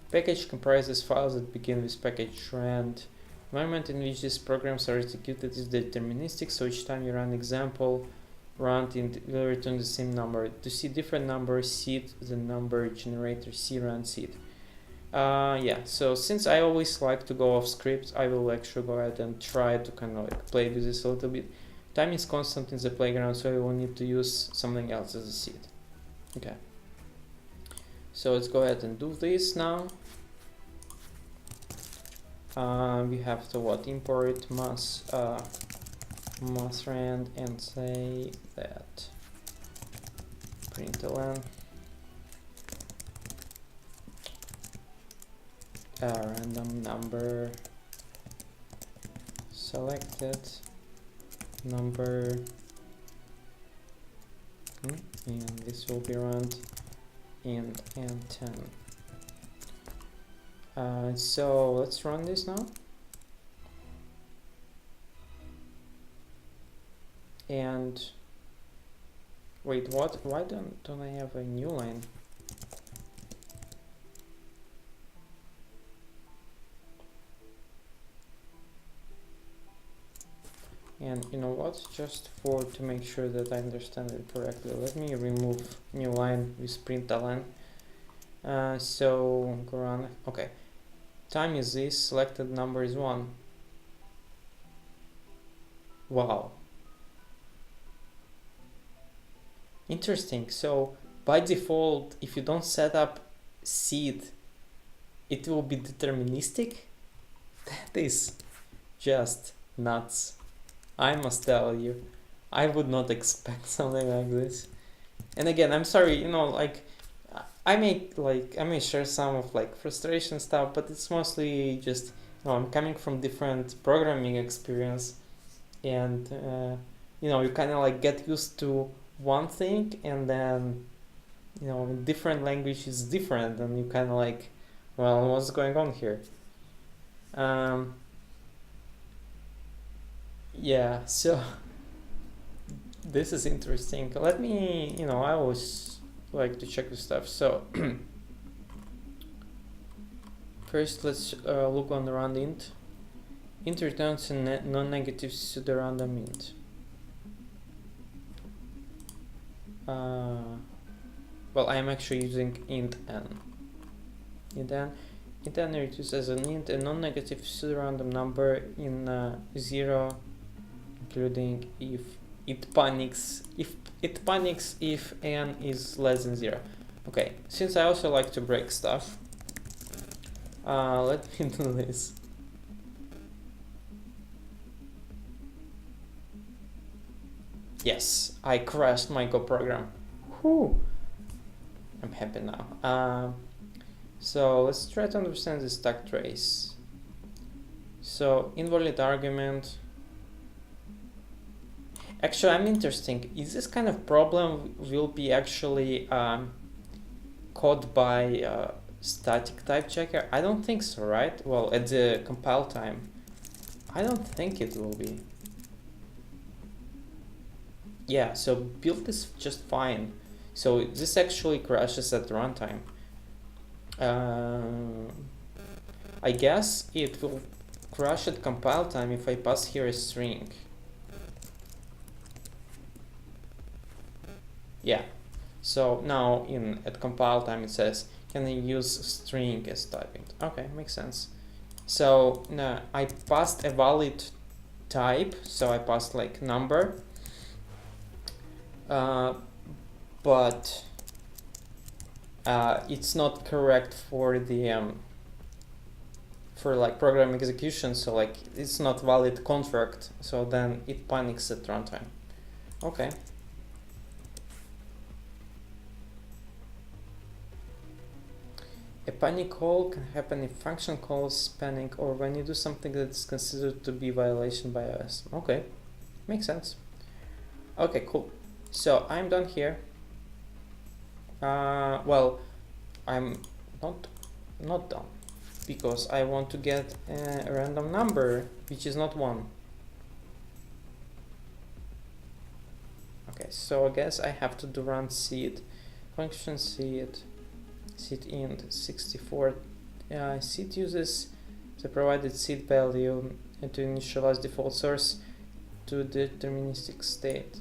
Package comprises files that begin with package rand. Environment in which these programs are executed is deterministic, so each time you run example run will return the same number. To see different numbers, seed the number generator C run seed. Yeah, so since I always like to go off script, I will actually go ahead and try to kind of like play with this a little bit. Time is constant in the playground, so I will need to use something else as a seed. Okay. So let's go ahead and do this now. We have to import mass rand and say that println random number selected number, and this will be run in n10. So let's run this now. And Wait, what? Why don't I have a new line? And you know what? Just to make sure that I understand it correctly, let me remove new line with println. So go run. Okay. Time is this. Selected number is 1. Wow. Interesting. So by default, if you don't set up seed, it will be deterministic. That is just nuts. I must tell you, I would not expect something like this. And again, I'm sorry, you know, like I may share some of like frustration stuff, but it's mostly just, you know, I'm coming from different programming experience, and you know, you kind of like get used to one thing, and then, you know, in different language is different, and you kind of like, well, what's going on here? Yeah, so this is interesting. Let me, you know, I always like to check the stuff. So first, let's look on the round int. Int returns a non-negative pseudo-random int. Well, I am actually using int n. Int n reduces as an int a non-negative pseudo-random number in 0, including if it panics if n is less than 0. Okay, since I also like to break stuff, let me do this. Yes, I crashed my Go program. Whew. I'm happy now. So let's try to understand the stack trace. So invalid argument. Actually, I'm interesting. Is this kind of problem will be actually caught by static type checker? I don't think so, right? Well, at the compile time, I don't think it will be. Yeah, so build is just fine. So this actually crashes at runtime. I guess it will crash at compile time if I pass here a string. Yeah, so now at compile time it says, can I use string as typing? Okay, makes sense. So now I passed a valid type, so I passed like number, but it's not correct for the for like program execution, so like it's not valid construct, so then it panics at runtime. Okay. A panic call can happen if function calls panic or when you do something that's considered to be violation by OS. Okay, makes sense. Okay, cool. So I'm done here. Well, I'm not done because I want to get a random number which is not 1. Okay, so I guess I have to do run seed function seed int 64. Seed uses the provided seed value to initialize default source to deterministic state.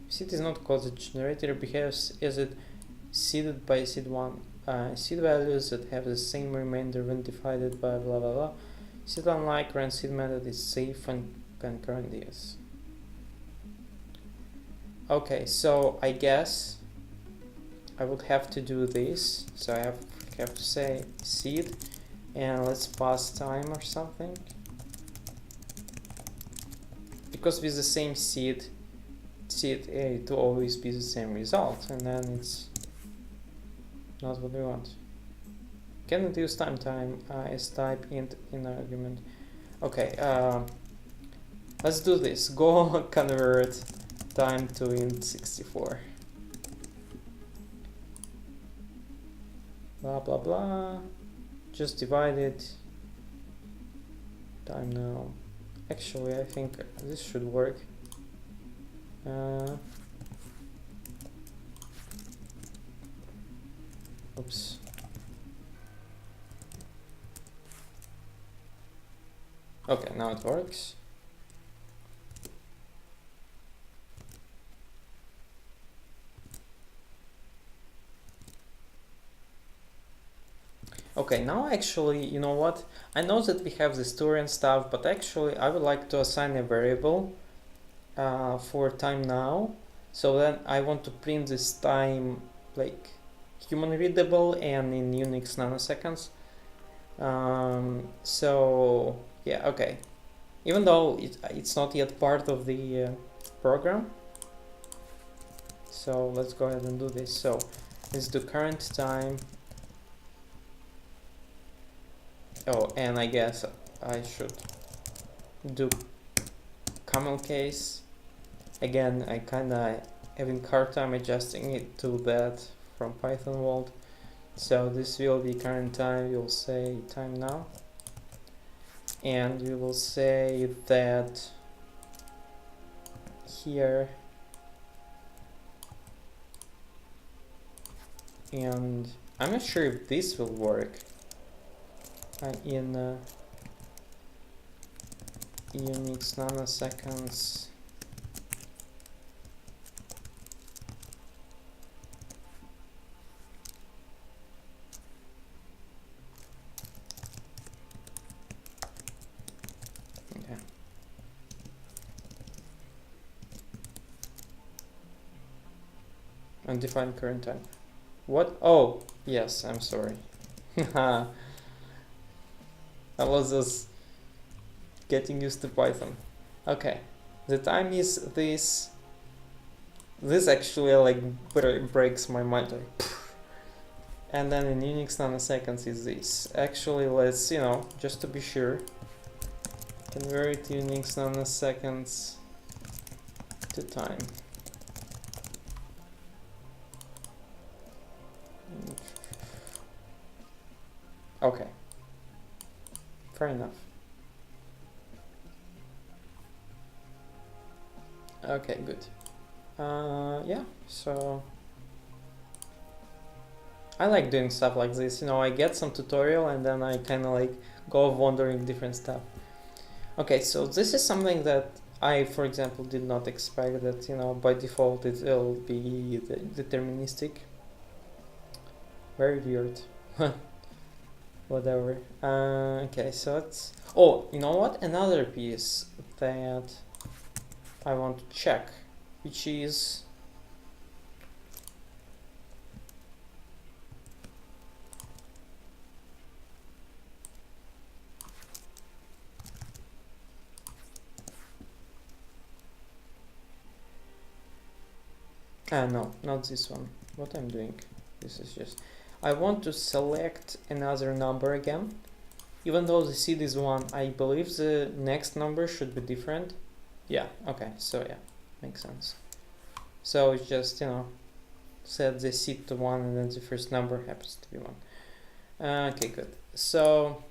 Seed is not called the generator, behaves as it seeded by seed1. Seed values that have the same remainder when divided by blah blah blah. Seed unlike run seed method is safe and concurrent. Yes. Okay, so I guess I would have to do this. So I have to say seed, and let's pass time or something. Because with the same seed it will always be the same result, and then it's not what we want. Cannot use time as type int in argument. Okay, let's do this. Go convert time to int 64. Blah blah blah. Just divide it. Time now. Actually, I think this should work. Oops. Okay, now it works. Okay, now actually, you know what? I know that we have the story and stuff, but actually I would like to assign a variable for time now. So then I want to print this time like human readable and in Unix nanoseconds. So yeah, okay. Even though it's not yet part of the program. So let's go ahead and do this. So let's do current time. Oh, and I guess I should do camel case. Again, I kinda having hard time adjusting it to that from Python world. So this will be current time, we'll say time now. And we will say that here, and I'm not sure if this will work in Unix nanoseconds. Okay. Undefined current time. What? Oh, yes, I'm sorry. I was just getting used to Python. Okay, the time is this. This actually like breaks my mind. Like, and then in Unix nanoseconds is this. Actually, let's, you know, just to be sure, convert Unix nanoseconds to time. Okay, fair enough. Okay, good. Yeah, so I like doing stuff like this. You know, I get some tutorial and then I kind of like go wandering different stuff. Okay, so this is something that I, for example, did not expect that, you know, by default it will be deterministic. Very weird. Whatever. Okay, so it's... Oh, you know what? Another piece that I want to check, which is... no, not this one. What I'm doing, this is just... I want to select another number again. Even though the seed is 1, I believe the next number should be different. Yeah, okay, so yeah, makes sense. So it's just, you know, set the seed to 1 and then the first number happens to be 1. Okay, good. So,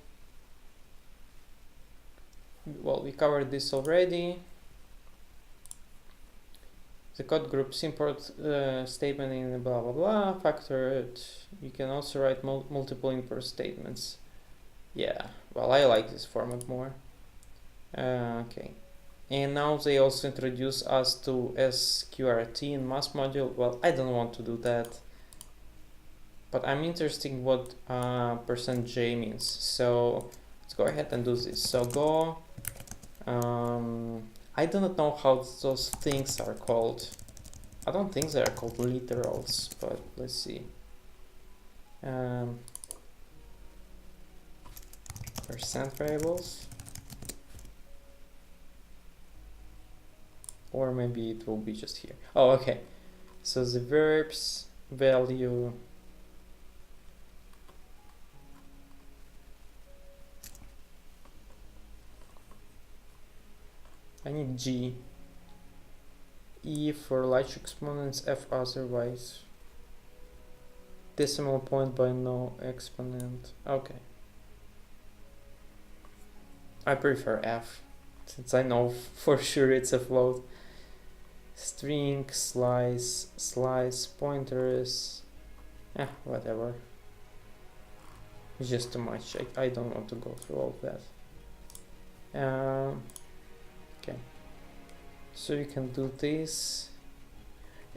well, we covered this already. The code groups import statement in blah blah blah, factored. You can also write multiple import statements. Yeah, well, I like this format more. Okay. And now they also introduce us to sqrt in mass module. Well, I don't want to do that, but I'm interested in what %j means. So let's go ahead and do this. So go, I do not know how those things are called. I don't think they are called literals, but let's see. Percent variables. Or maybe it will be just here. Oh, okay. So the verbs value I need G. E for large exponents, F otherwise. Decimal point by no exponent. Okay. I prefer F, since I know for sure it's a float. String, slice, pointers, whatever. It's just too much. I don't want to go through all of that. Okay, so you can do this.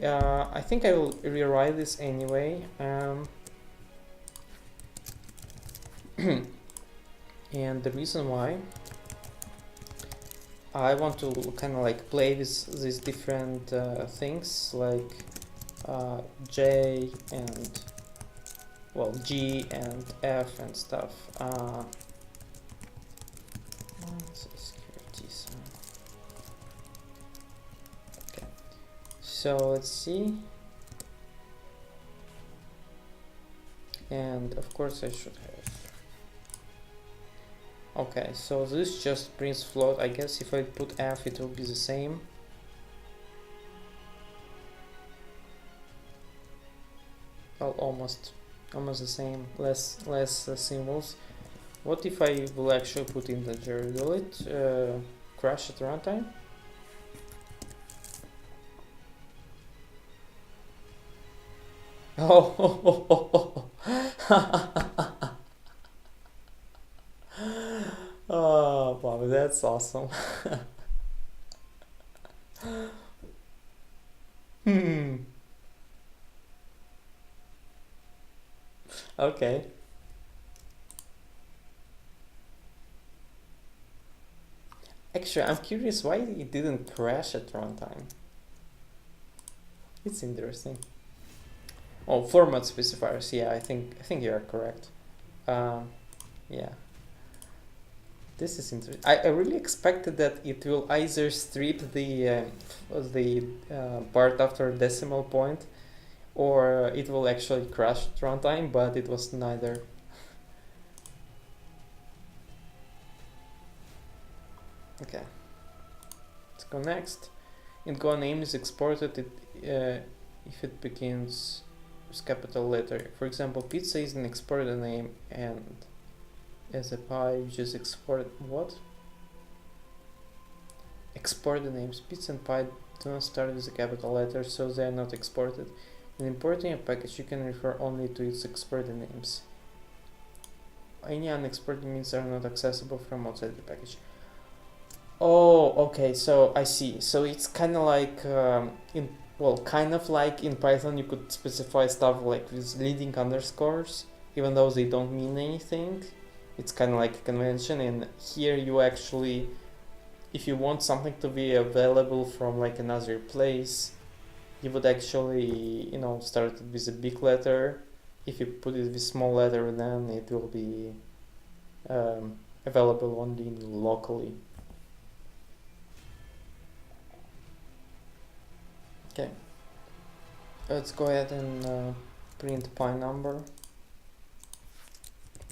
I think I will rewrite this anyway. And the reason why I want to kind of like play with these different things like J and well G and F and stuff. Okay, so let's see. And of course I should have. Okay, so this just prints float. I guess if I put F it will be the same. Well, almost the same, less symbols. What if I will actually put integer? Will it crash at runtime? Oh, oh, wow, that's awesome. Okay. Actually, I'm curious why it didn't crash at runtime. It's interesting. Oh, format specifiers. Yeah, I think you are correct. Yeah. This is interesting. I really expected that it will either strip the part after decimal point, or it will actually crash at runtime, but it was neither. Okay. Let's go next. In Go, name is exported if it begins with capital letter. For example, pizza is an exported name, and as a pie, you just export what? Exported names. Pizza and pie do not start with a capital letter, so they are not exported. When importing a package, you can refer only to its exported names. Any unexported means are not accessible from outside the package. Oh, okay, so I see. So it's kind of like kind of like in Python, you could specify stuff like with leading underscores, even though they don't mean anything. It's kind of like a convention, and here you actually, if you want something to be available from like another place, you would actually, start it with a big letter. If you put it with small letter, then it will be available only locally. Okay, let's go ahead and print pi number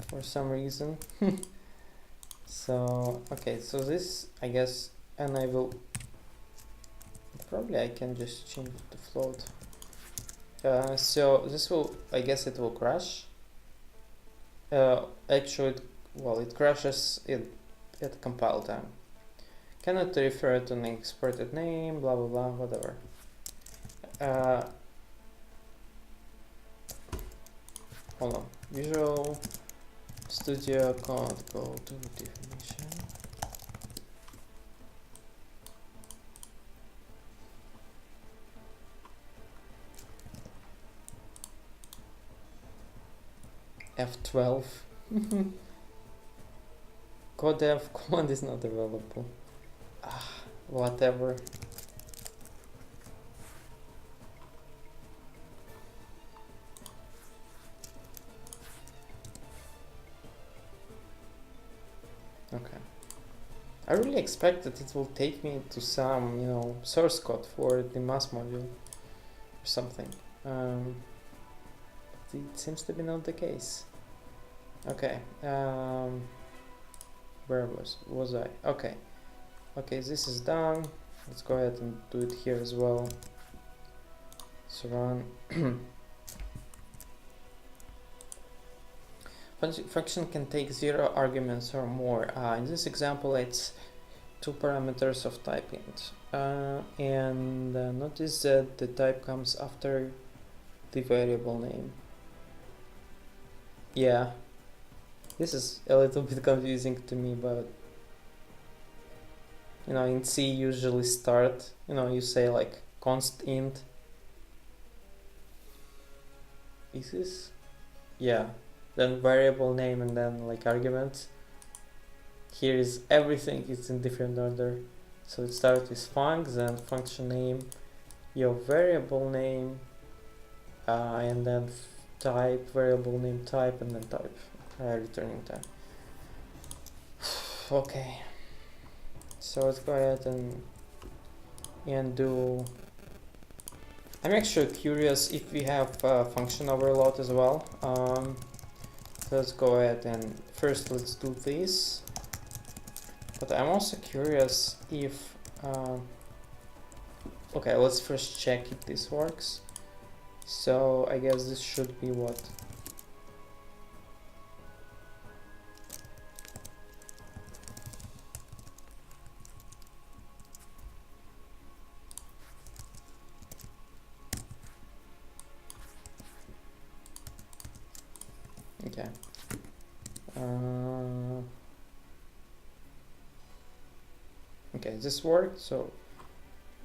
for some reason. So, okay, so this, I guess, and I will, probably I can just change it to float. So this will, I guess it will crash. Actually, it crashes at compile time. Cannot refer to an exported name, blah blah blah, whatever. Hold on. Visual Studio Code, go to definition. F12. Codef command is not available. Whatever. Okay. I really expect that it will take me to some, source code for the mass module or something. But it seems to be not the case. Okay. Where was I? Okay. Okay, this is done. Let's go ahead and do it here as well. So run. Function can take 0 arguments or more. In this example, it's 2 parameters of type int. And notice that the type comes after the variable name. Yeah. This is a little bit confusing to me, but you know, in C usually start, you know, you say like const int. Is this? Yeah. Then variable name and then like arguments. Here is everything is in different order. So it starts with func, then function name, your variable name, and then type, variable name type, and then type, returning type. Okay. So let's go ahead and do. I'm actually curious if we have function overload as well. So let's go ahead and first let's do this. But I'm also curious if. Okay, let's first check if this works. So I guess this should be what? Okay. Okay, this worked. So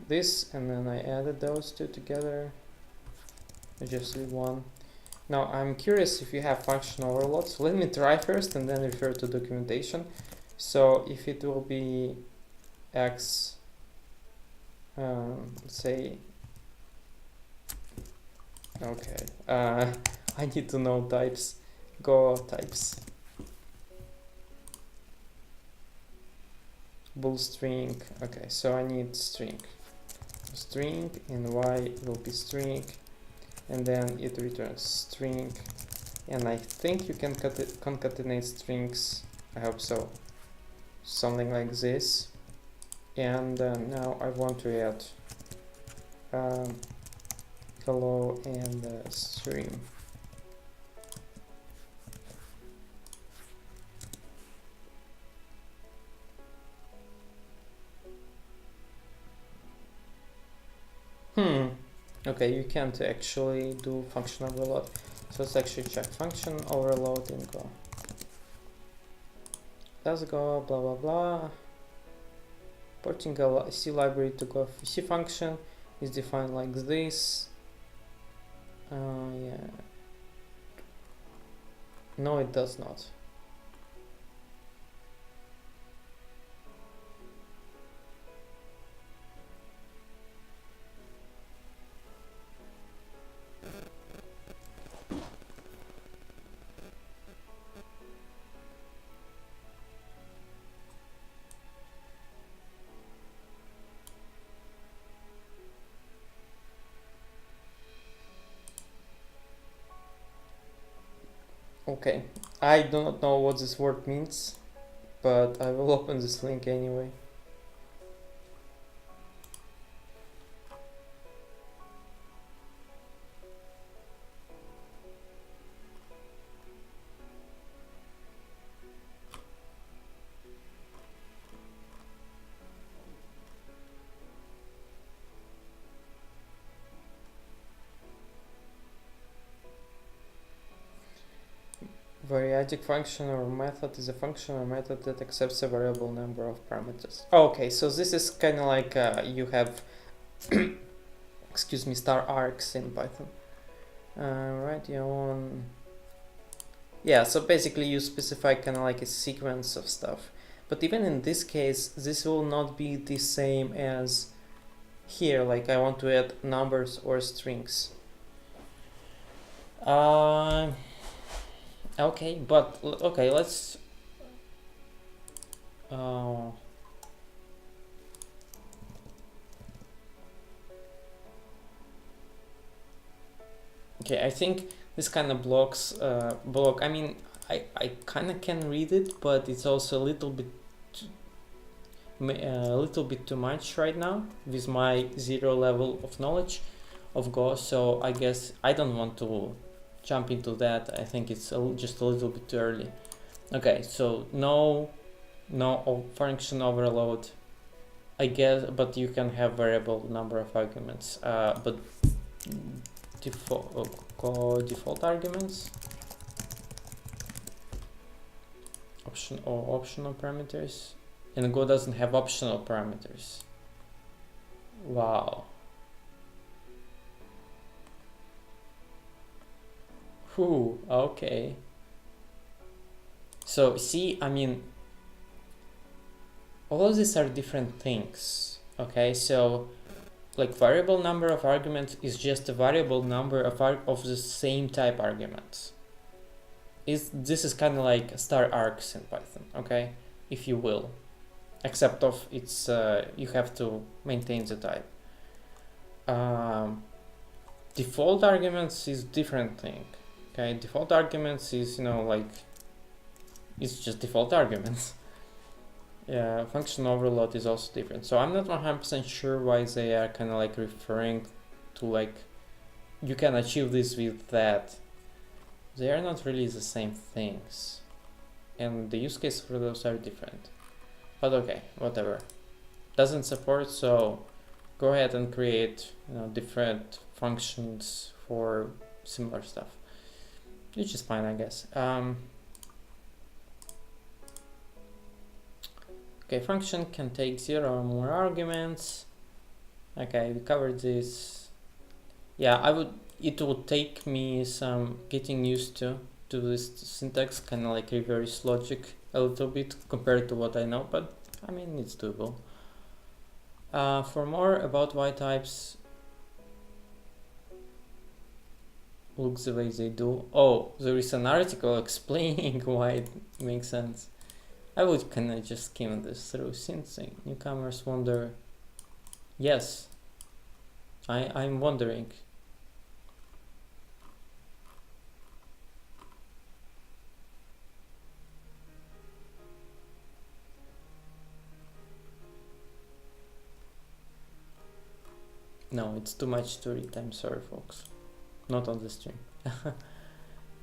this, and then I added those two together. I just leave one. Now I'm curious if you have function overload. So let me try first and then refer to documentation. So if it will be x, say, okay, I need to know types. Go types. Bool string. Okay, so I need string. String and y will be string, and then it returns string. And I think you can concatenate strings. I hope so. Something like this. And now I want to add hello and string. Okay, you can't actually do function overload. So let's actually check function overload and go. Let's go blah blah blah. Porting a C library to go C function is defined like this. Yeah. No, it does not. Okay, I do not know what this word means, but I will open this link anyway. Variadic function or method is a function or method that accepts a variable number of parameters. Okay, so this is kind of like you have, excuse me, star args in Python. Right, you want, yeah, so basically you specify kind of like a sequence of stuff. But even in this case, this will not be the same as here, like I want to add numbers or strings. Okay, but okay, let's okay, I think this kind of blocks block. I mean, I kind of can read it, but it's also a little bit too much right now with my 0 level of knowledge of Go. So I guess I don't want to jump into that. I think it's just a little bit too early. Okay, so no function overload, I guess, but you can have variable number of arguments, but default arguments. optional parameters, and Go doesn't have optional parameters. Wow. Whew, okay. So see, I mean, all of these are different things. Okay, so like variable number of arguments is just a variable number of the same type arguments. This is kind of like star args in Python, okay, if you will, except of it's you have to maintain the type. Default arguments is different thing. Okay, default arguments is, you know, like it's just default arguments. Yeah, function overload is also different. So I'm not 100% sure why they are kind of like referring to like you can achieve this with that. They are not really the same things, and the use case for those are different. But okay, whatever. Doesn't support, so go ahead and create, you know, different functions for similar stuff, which is fine, I guess. Okay, function can take 0 or more arguments. Okay, we covered this. Yeah, it would take me some getting used to this syntax, kind of like reverse logic a little bit compared to what I know, but I mean, it's doable. For more about why types look the way they do. Oh, there is an article explaining why it makes sense. I would kind of just skim this through since newcomers wonder. Yes, I'm wondering. No, it's too much to read. I'm sorry, folks. Not on the stream.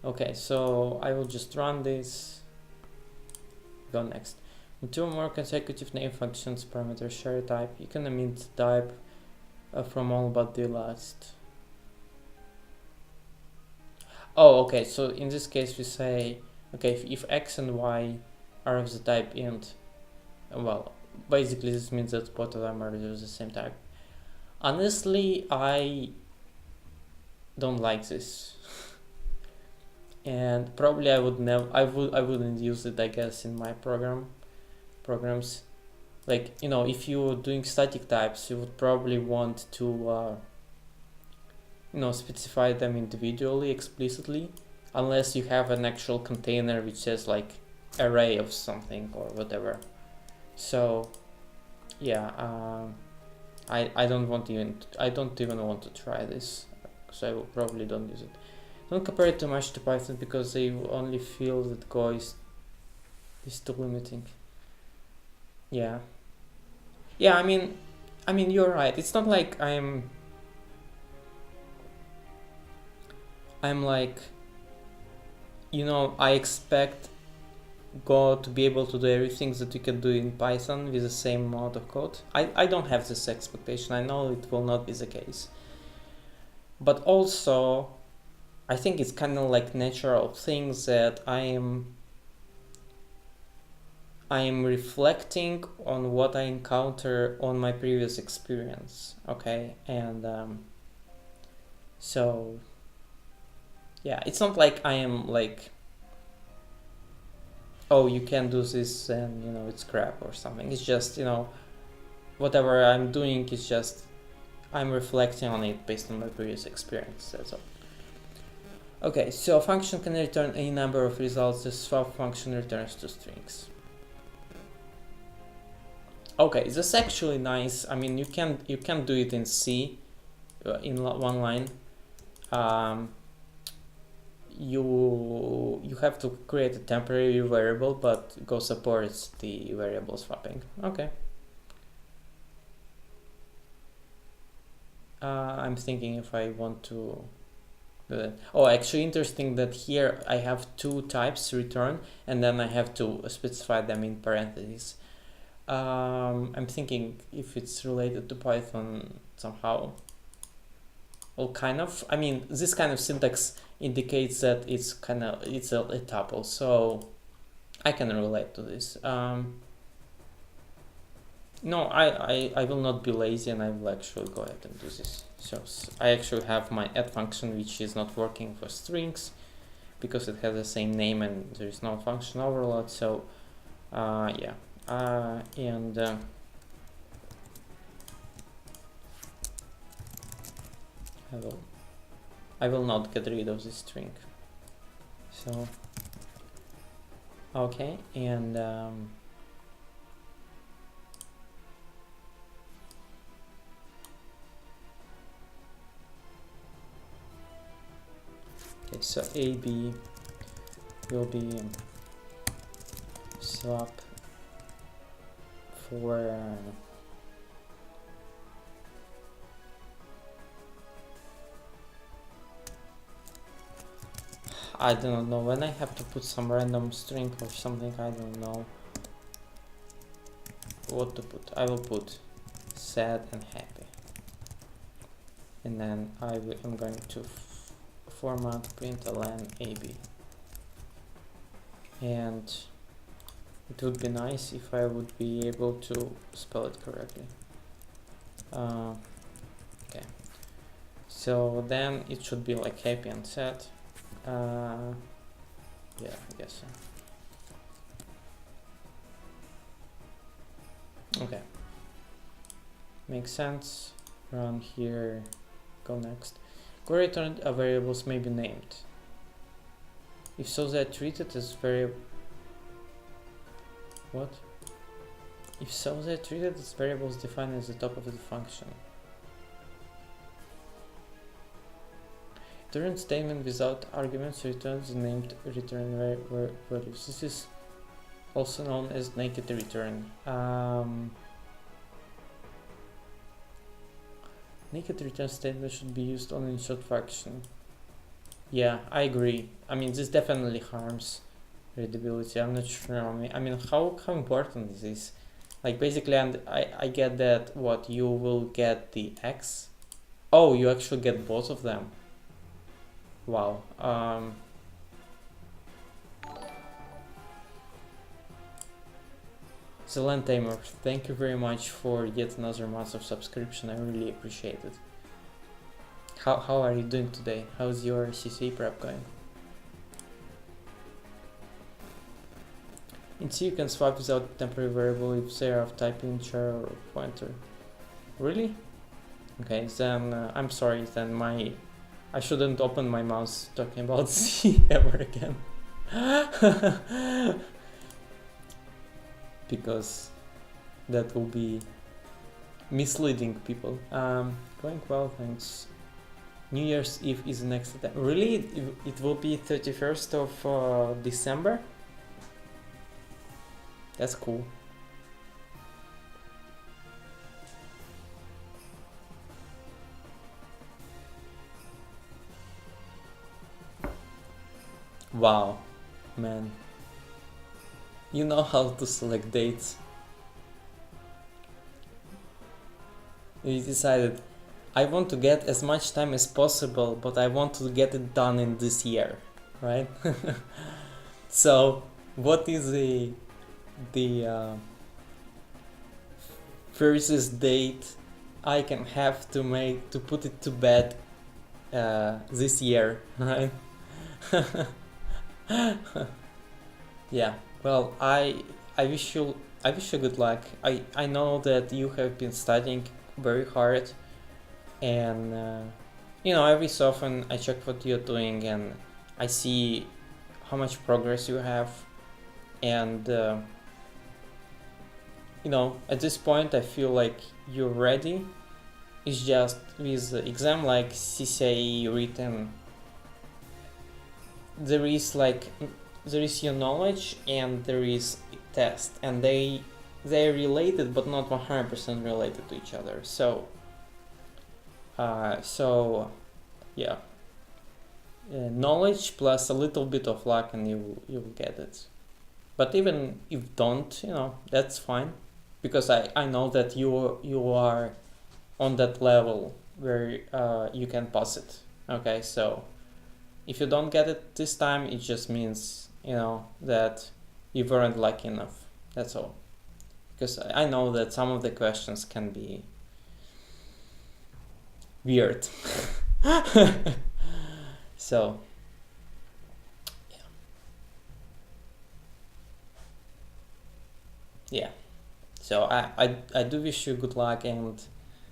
Okay, so I will just run this. Go next. With 2 or more consecutive name functions parameter share type, you can omit type from all but the last. Oh, okay, so in this case we say, okay, if x and y are of the type int, well, basically this means that both of them are of the same type. Honestly, I don't like this. And probably I wouldn't use it, I guess, in my programs. Like, you know, if you're doing static types, you would probably want to you know, specify them individually, explicitly, unless you have an actual container which says like array of something or whatever. So yeah, I don't even want to try this, so I will probably don't use it. Don't compare it too much to Python because they only feel that Go is too limiting. Yeah. Yeah, I mean you're right. It's not like I'm like, you know, I expect Go to be able to do everything that you can do in Python with the same amount of code. I don't have this expectation. I know it will not be the case. But also, I think it's kind of like natural things that I am reflecting on what I encounter on my previous experience, okay? And so yeah, it's not like I am like, oh, you can do this and, you know, it's crap or something. It's just, you know, whatever I'm doing is just I'm reflecting on it based on my previous experience, that's all. Okay, so a function can return any number of results. The swap function returns 2 strings. Okay, this is actually nice. I mean, you can do it in C, in one line. You have to create a temporary variable, but Go supports the variable swapping. Okay. I'm thinking if I want to do that. Oh, actually interesting that here I have 2 types return, and then I have to specify them in parentheses. I'm thinking if it's related to Python somehow. Well, kind of. I mean, this kind of syntax indicates that it's a tuple. So I can relate to this. No, I will not be lazy, and I will actually go ahead and do this. So I actually have my add function, which is not working for strings because it has the same name and there is no function overload. So yeah, and I will not get rid of this string. So okay, and okay, so AB will be swap for I don't know, when I have to put some random string or something, I don't know what to put. I will put sad and happy, and then I'm going to format println AB, and it would be nice if I would be able to spell it correctly. Okay, so then it should be like happy and sad. Yeah, I guess so. Okay, makes sense. Run here, go next. Go return variables may be named. If so, they are treated as what? If so, they are treated as variables defined at the top of the function. Return statement without arguments returns the named return values. This is also known as naked return. Naked return statement should be used only in short function. Yeah, I agree. I mean, this definitely harms readability. I'm not sure. I mean, how important is this? Like, basically, I get that what you will get the X. Oh, you actually get both of them. Wow. Excellent Tamer, thank you very much for yet another month of subscription. I really appreciate it. How are you doing today? How's your CC prep going? In C you can swap without temporary variable if they are of type integer or pointer. Really? Okay, then I'm sorry, then I shouldn't open my mouse talking about C ever again. Because that will be misleading people. Going well, thanks. New Year's Eve is next time. Really? It will be 31st of December? That's cool. Wow, man. You know how to select dates. You decided, I want to get as much time as possible, but I want to get it done in this year, right? So, what is the furthest date I can have to put it to bed this year, right? Yeah. Well, I wish you good luck. I know that you have been studying very hard, and every so often I check what you're doing and I see how much progress you have, and at this point I feel like you're ready. It's just with the exam like CCIE written, there is your knowledge and there is a test, and they're related but not 100% related to each other. So yeah, knowledge plus a little bit of luck and you'll get it. But even if don't, that's fine, because I know that you are on that level where you can pass it. Okay, so if you don't get it this time, it just means that you weren't lucky enough. That's all. Because I know that some of the questions can be weird. So, yeah. So I do wish you good luck, and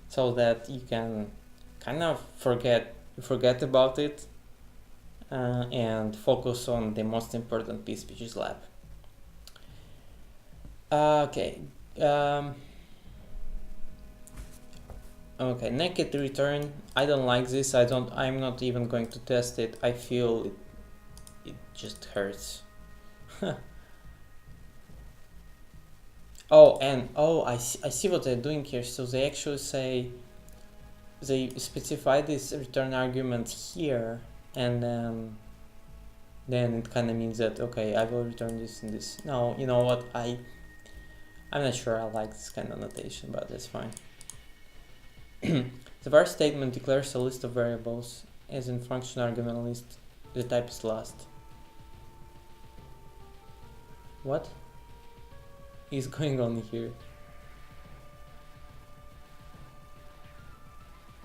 so that you can kind of forget about it and focus on the most important piece, which is lab. Okay. Okay, naked return. I don't like this. I'm not even going to test it. I feel it just hurts. Oh, and I see what they're doing here. So they actually say, they specify this return argument here, and then it kind of means that, okay, I will return this and this. No, you know what? I'm not sure I like this kind of notation, but that's fine. The var statement declares a list of variables, as in function argument list. The type is last. What is going on here?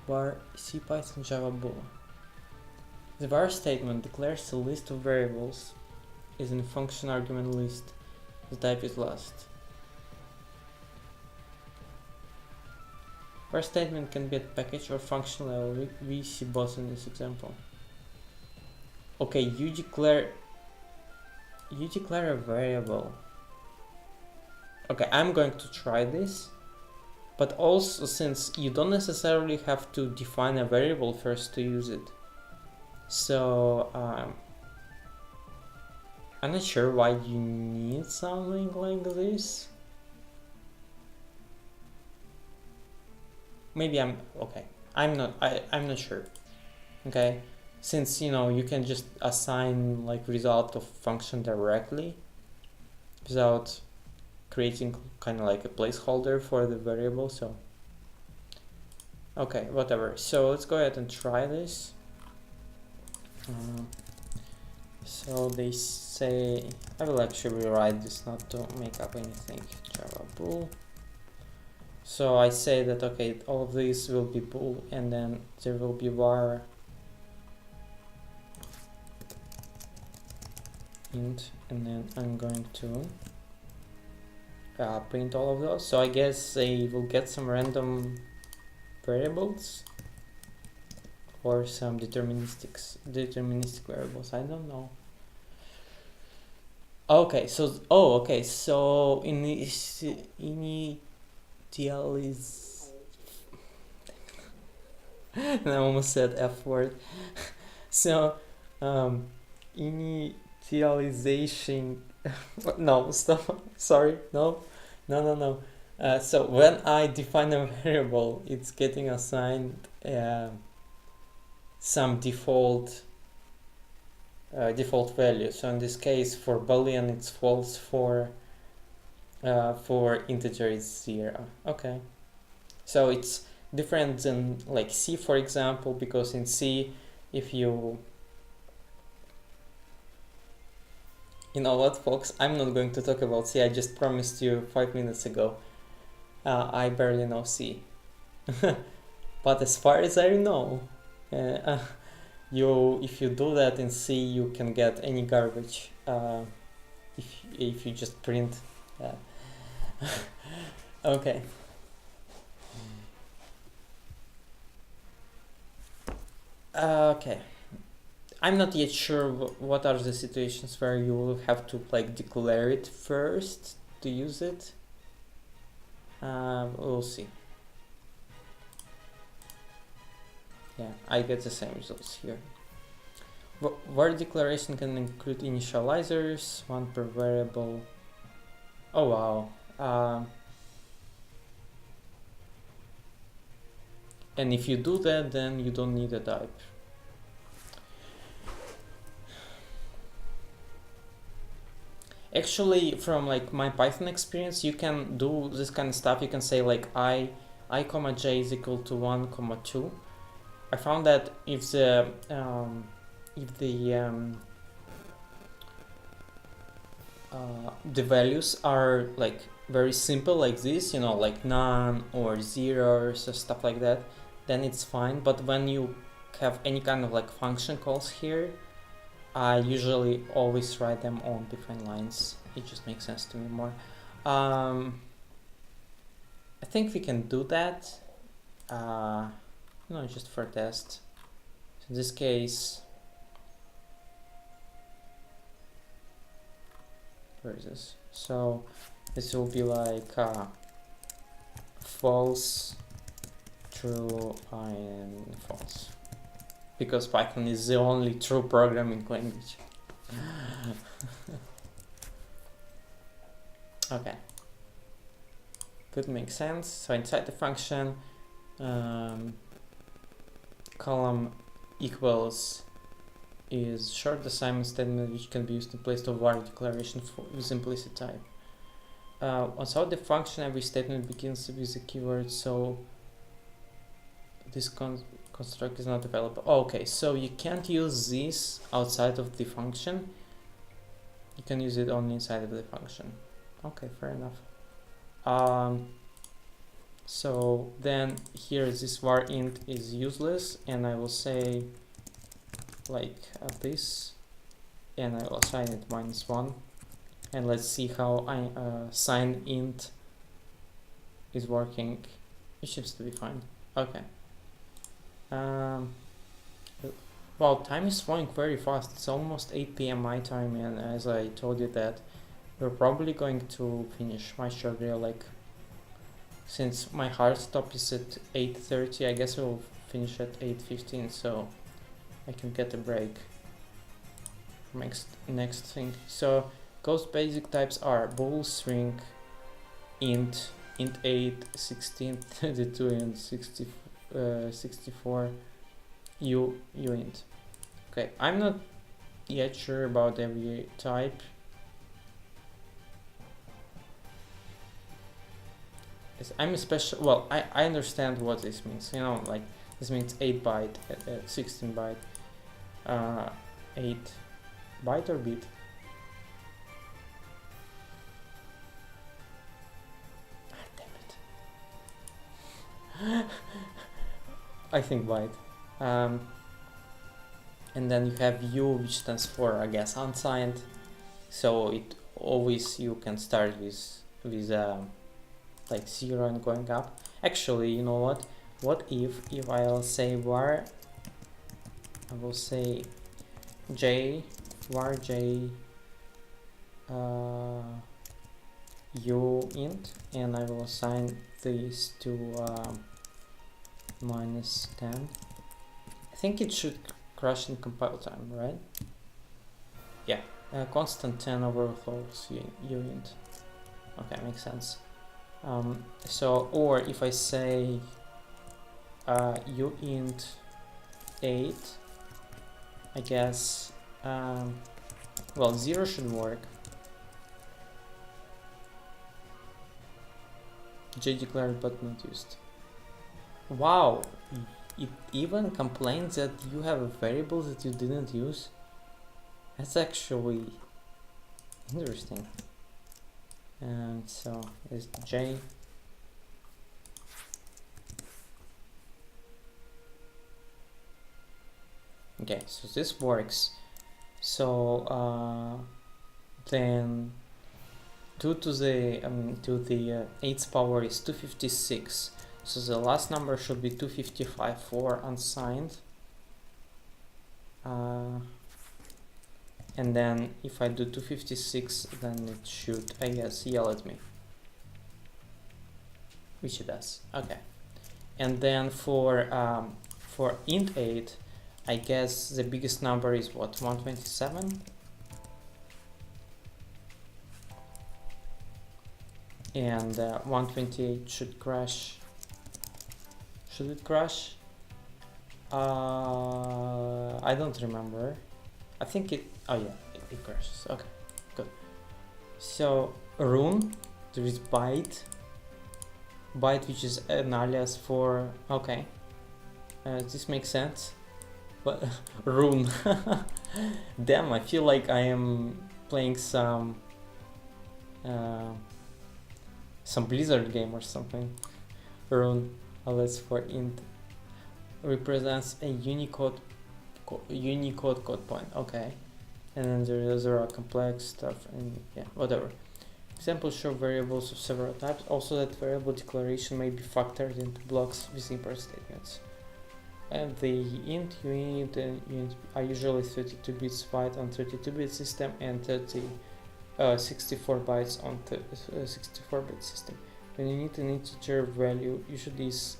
Var C Python Java Bool. The var statement declares a list of variables, as in function argument list. The type is last. Var statement can be at package or function level. We see both in this example. Okay, you declare a variable. Okay, I'm going to try this, but also since you don't necessarily have to define a variable first to use it, so I'm not sure why you need something like this. Maybe I'm not sure. Okay, since you can just assign like result of function directly without creating kind of like a placeholder for the variable. So okay, whatever. So let's go ahead and try this. So they say, I will actually rewrite this not to make up anything. Java bool. So I say that, okay, all of these will be bool, and then there will be var int, and then I'm going to print all of those. So I guess they will get some random variables or some deterministic variables. I don't know. Okay, so initialize. I almost said F word. So initialization. No, stop. Sorry. No. So when I define a variable, it's getting assigned some default value. So in this case, for Boolean, it's false. For integer, it's 0. Okay. So it's different than like C, for example, because in C, if you know what, folks, I'm not going to talk about C. I just promised you 5 minutes ago. I barely know C. But as far as I know, if you do that in C, you can get any garbage if you just print. Okay. Okay. I'm not yet sure what are the situations where you will have to like declare it first to use it. We'll see. Yeah, I get the same results here. Var declaration can include initializers, one per variable. Oh wow. And if you do that, then you don't need a type. Actually, from like my Python experience, you can do this kind of stuff. You can say like I, j is equal to 1, 2. I found that if the values are like very simple like this, you know, like none or zeros or stuff like that, then it's fine. But when you have any kind of like function calls here, I usually always write them on different lines. It just makes sense to me more. I think we can do that, just for test. So in this case, where is this? So this will be like false, true, and false, because Python is the only true programming language. Okay, could make sense. So inside the function, column equals is short assignment statement which can be used in place of var declaration with implicit type. Outside the function, every statement begins with a keyword, so this construct is not available. Okay, so you can't use this outside of the function. You can use it only inside of the function. Okay, fair enough. So then here this var int is useless, and I will say like this, and I will assign it -1, and let's see how I sign int is working. It seems to be fine. Okay. Well, time is flowing very fast. It's almost 8 p.m. my time, and as I told you that we're probably going to finish my short like, since my hard stop is at 8:30, I guess we'll finish at 8:15, so I can get a break. Next thing. So Ghost basic types are bool, string, int 8, 16, 32, and 64, uint. Okay, I'm not yet sure about every type. I'm especially, well, I understand what this means, you know, like this means 8 byte, 16 byte, 8 byte or bit? Damn it. I think byte. And then you have U, which stands for, I guess, unsigned. So it always, you can start with like 0 and going up. Actually, you know what? What if I'll say var, I will say j, var j uint, and I will assign this to -10. I think it should crash in compile time, right? Yeah, constant 10 overflows uint. Okay, makes sense. So, or if I say uint 8, I guess, well, 0 should work. J declared but not used. Wow, it even complains that you have a variable that you didn't use. That's actually interesting. And so is J. Okay, so this works. So then 2 to the 8th power is 256. So the last number should be 255 for unsigned. And then if I do 256, then it should, I guess, yell at me. Which it does. Okay. And then for int 8, I guess the biggest number is what, 127? And 128 should crash. Should it crash? I don't remember. I think it, oh yeah, it crashes. Okay, good. So rune, there is byte, which is an alias for, okay, this makes sense. But rune, damn, I feel like I am playing some some Blizzard game or something. Run ls for int represents a Unicode code point. Okay, and then there are complex stuff and yeah, whatever. Examples show variables of several types. Also, that variable declaration may be factored into blocks with import statements. And the int, unit, and unit are usually 32 bits wide on 32-bit system and 64 bytes on 64-bit system. When you need an integer value, you should use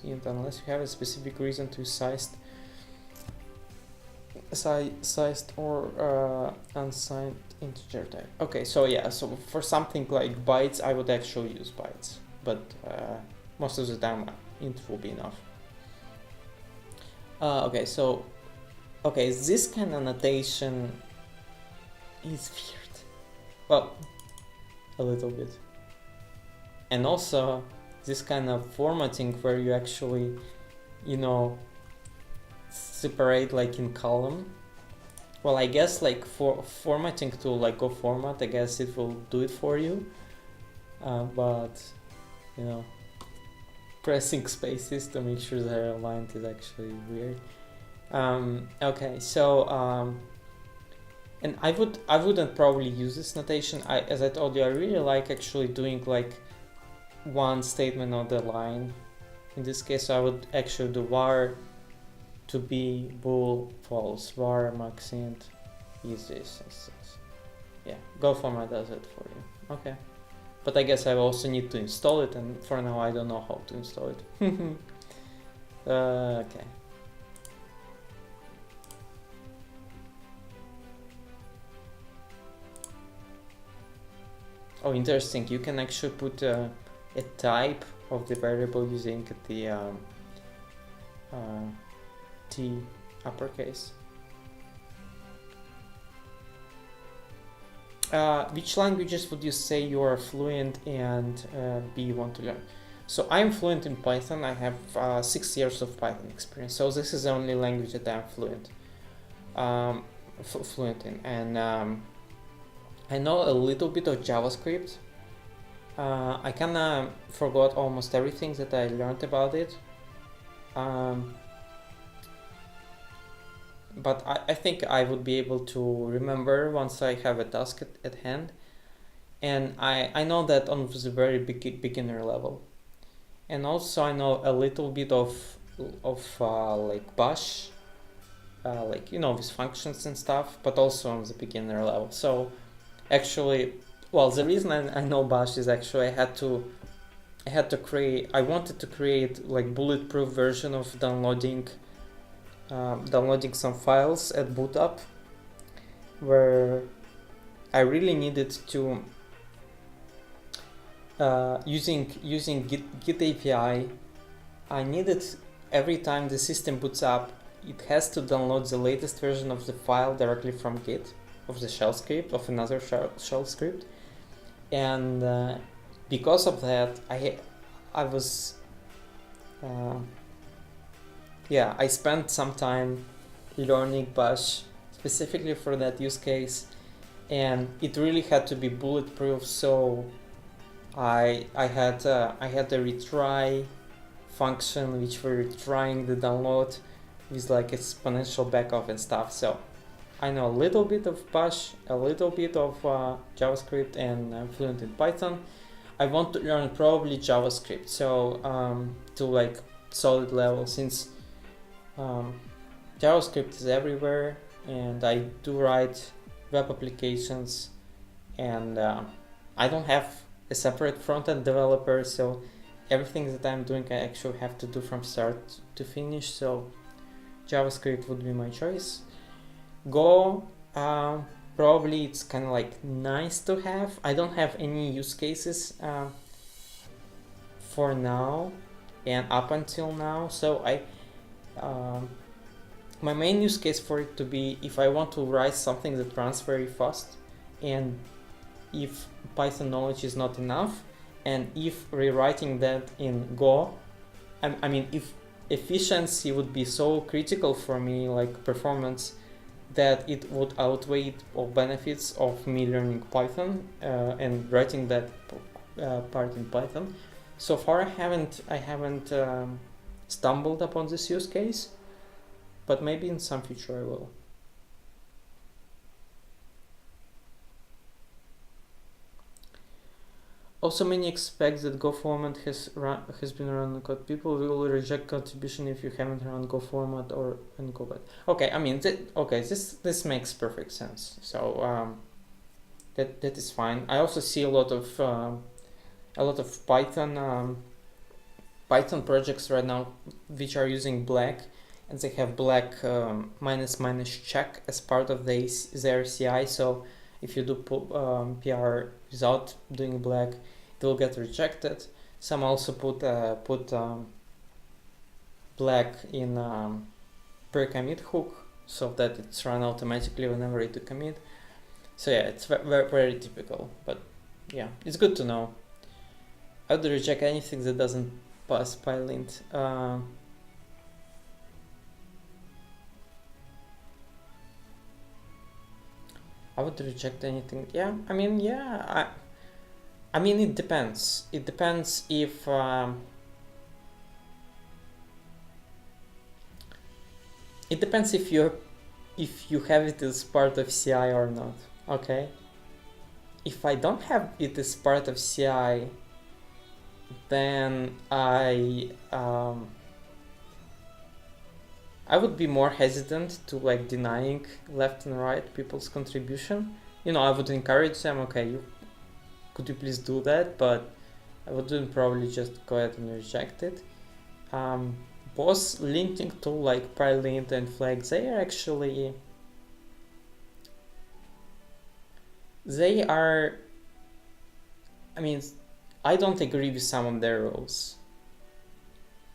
int unless you have a specific reason to sized or unsigned integer type. Okay, so yeah, so for something like bytes, I would actually use bytes, but most of the time int will be enough. Okay, so this kind of notation is weird. Well, a little bit. And also this kind of formatting where you actually, separate like in column. Well, I guess like for formatting tool like Go Format, I guess it will do it for you. But pressing spaces to make sure they're aligned is actually weird. Okay, so and I wouldn't probably use this notation. As I told you, I really like actually doing like one statement on the line. In this case, I would actually do var to be bool false, var max int is this. Yeah, Go Format does it for you. Okay. But I guess I also need to install it, and for now I don't know how to install it. Okay. Oh, interesting. You can actually put a type of the variable using the T uppercase. Which languages would you say you are fluent and you want to learn? So I'm fluent in Python. I have 6 years of Python experience. So this is the only language that I'm fluent in. And I know a little bit of JavaScript. I kind of forgot almost everything that I learned about it. But I think I would be able to remember once I have a task at hand. And I know that on the very beginner level. And also I know a little bit of like Bash, with functions and stuff, but also on the beginner level. So actually, well, the reason I know Bash is actually I wanted to create like bulletproof version of downloading some files at boot up, where I really needed to using Git API. I needed every time the system boots up, it has to download the latest version of the file directly from Git, of the shell script, of another shell script, and because of that, I spent some time learning Bash specifically for that use case, and it really had to be bulletproof. So I had a retry function which were retrying the download with like exponential backup and stuff. So I know a little bit of Bash, a little bit of JavaScript, and I'm fluent in Python. I want to learn probably JavaScript, so to like solid level, since JavaScript is everywhere, and I do write web applications, and I don't have a separate front-end developer, so everything that I'm doing I actually have to do from start to finish, so JavaScript would be my choice. Go, probably it's kind of like nice to have. I don't have any use cases for now and up until now, so my main use case for it to be if I want to write something that runs very fast, and if Python knowledge is not enough, and if rewriting that in Go, I mean if efficiency would be so critical for me, like performance, that it would outweigh all benefits of me learning Python and writing that part in Python. So far, I haven't stumbled upon this use case, but maybe in some future I will. Also, many expect that Go format has been run on code. People will reject contribution if you haven't run Go format or in Go. But okay, I mean, this makes perfect sense. So that is fine. I also see a lot of Python projects right now which are using black, and they have black -- check as part of their CI. So if you do PR without doing black, it will get rejected. Some also put black in per commit hook, so that it's run automatically whenever you do commit. So yeah, it's very typical, but yeah, it's good to know. I would reject anything that doesn't pass PyLint. I would reject anything. Yeah, I mean, I mean, it depends. It depends if you have it as part of CI or not. Okay. If I don't have it as part of CI, then I would be more hesitant to like denying left and right people's contribution. I would encourage them, okay, could you please do that? But I wouldn't probably just go ahead and reject it. Both linting to like PyLint and Flag, they are, I mean, I don't agree with some of their rules.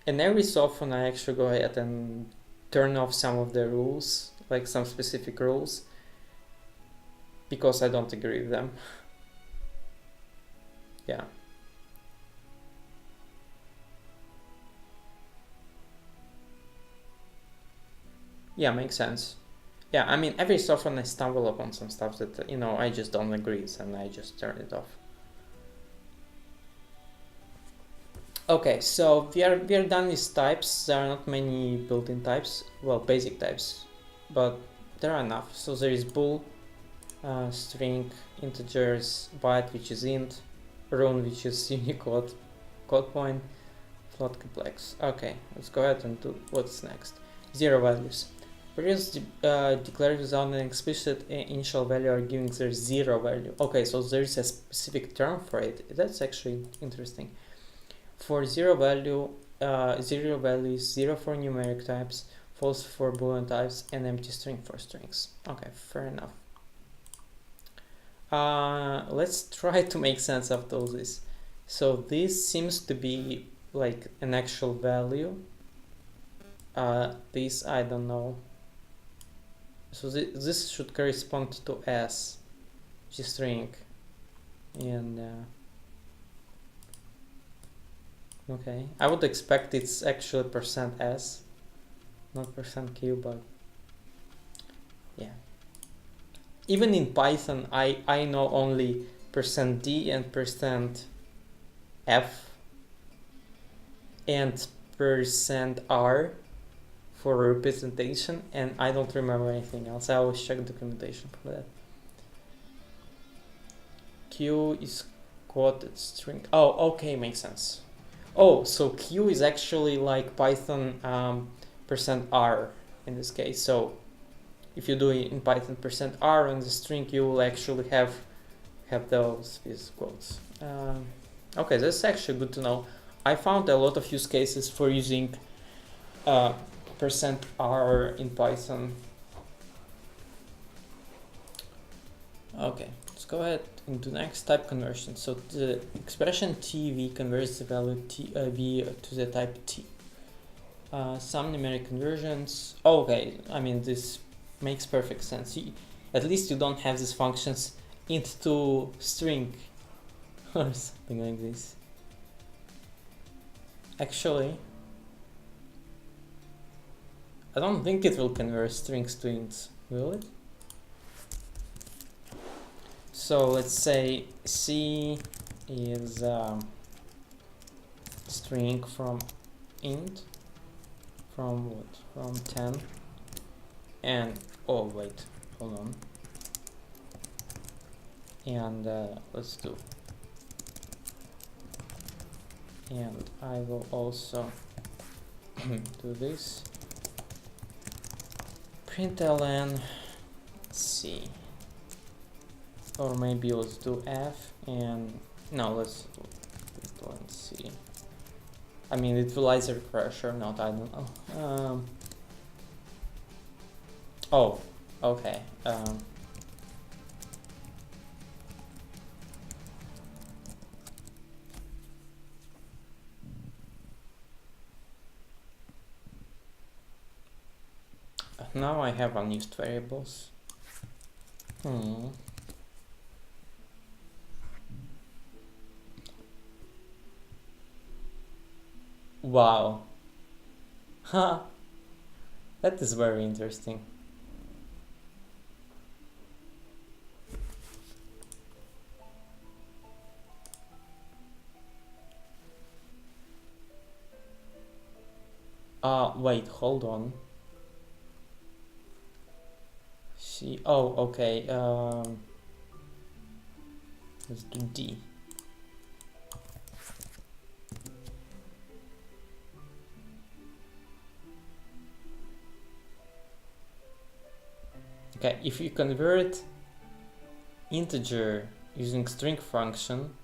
And every so often I actually go ahead and turn off some of the rules, like some specific rules, because I don't agree with them. Yeah. Yeah, makes sense. Yeah, I mean, every so often I stumble upon some stuff that, I just don't agree with, and I just turn it off. Okay, so we are done with types. There are not many built-in types, well, basic types, but there are enough. So there is bool, string, integers, byte, which is int, run, which is Unicode, code point, float complex. Okay, let's go ahead and do what's next. Zero values. Variables declared without an explicit initial value are giving their zero value. Okay, so there is a specific term for it. That's actually interesting. For zero value is zero for numeric types, false for boolean types, and empty string for strings. Okay, fair enough. Let's try to make sense of all this. So this seems to be like an actual value. This I don't know. So this should correspond to s, which is string, and okay, I would expect it's actually %s, not %q, but yeah. Even in Python, I know only %d and %f and %r for representation, and I don't remember anything else. I always check documentation for that. Q is quoted string. Oh, okay, makes sense. Oh, so Q is actually like Python %r in this case. So if you do it in Python %r on the string, you will actually have these quotes. Okay, that's actually good to know. I found a lot of use cases for using %r in Python. Okay, let's go ahead and do next type conversion. So the expression tv converts the value v to the type t. Some numeric conversions. Okay, I mean, this makes perfect sense. At least you don't have these functions int to string or something like this. Actually, I don't think it will convert strings to ints. Will it? So let's say C is string from int, from what? From 10, and oh wait, hold on, and let's do, and I will also do this println C, or maybe let's do F, and no, let's do println C. I mean, it will either refresh or not, I don't know. Oh, okay. Now I have unused variables. Wow. Huh. That is very interesting. Wait, hold on. C. Oh, okay. Let's do D. Okay, if you convert integer using string function,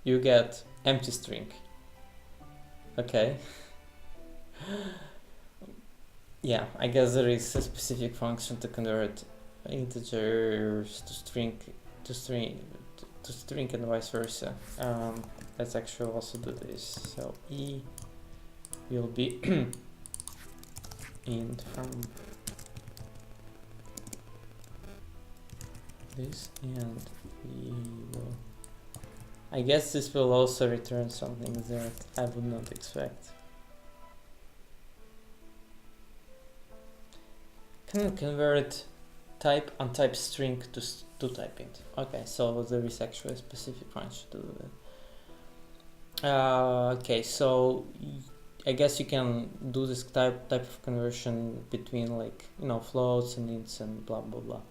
you get empty string. Okay. Yeah, I guess there is a specific function to convert integers to string and vice versa. Let's actually also do this. So E will be int from this, and we will, I guess this will also return something that I would not expect. Can convert type untyped string to type int. Okay, so there is actually a specific function to do that. Okay, so I guess you can do this type of conversion between, like, you know, floats and ints and blah blah blah.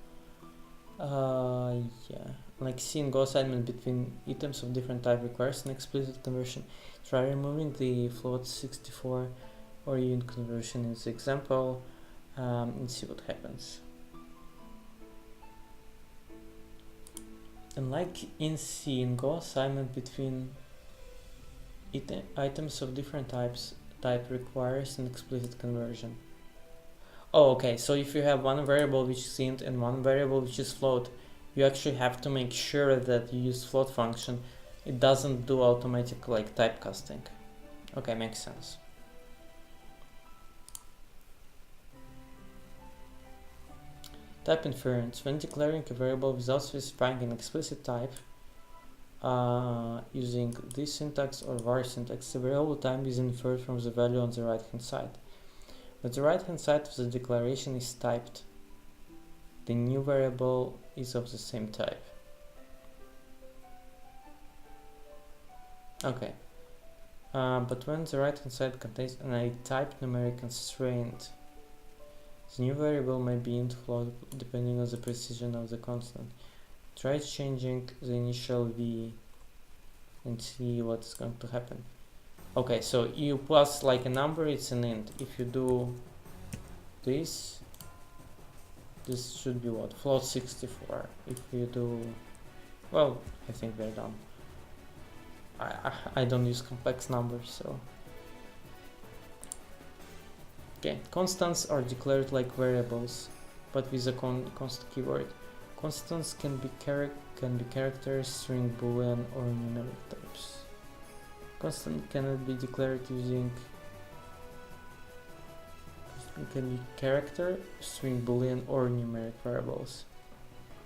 Yeah, like C and Go assignment between items of different type requires an explicit conversion. Try removing the float 64 or int conversion in this example, and see what happens. And like in C and Go assignment between items of different type requires an explicit conversion. Oh, okay, so if you have one variable which is int and one variable which is float, you actually have to make sure that you use float function. It doesn't do automatic, like, typecasting. Okay, makes sense. Type inference. When declaring a variable without specifying an explicit type, using this syntax or var syntax, the variable type is inferred from the value on the right hand side. When the right hand side of the declaration is typed, the new variable is of the same type. Okay. But when the right hand side contains an typed numeric constraint, the new variable may be int, float, depending on the precision of the constant. Try changing the initial v and see what's going to happen. Okay, so you plus like a number, it's an int. If you do this, this should be what? Float 64. If you do, well, I think we're done. I don't use complex numbers, so. Okay, constants are declared like variables, but with a constant keyword. Constants can be characters, string, boolean, or numeric types. Constant cannot be declared using. Constant can be character, string, boolean, or numeric variables.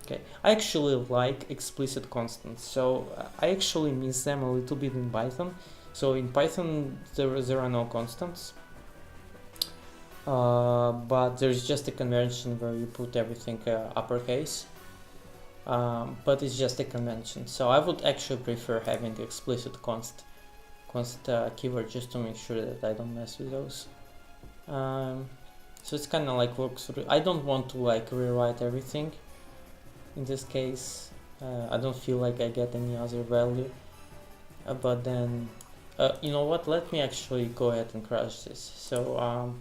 Okay, I actually like explicit constants, so I actually miss them a little bit in Python. So in Python there are no constants. but there's just a convention where you put everything uppercase. But it's just a convention. So I would actually prefer having explicit const keyword just to make sure that I don't mess with those. So it's kind of like works through. I don't want to like rewrite everything. In this case, I don't feel like I get any other value. But then, you know what? Let me actually go ahead and crash this. So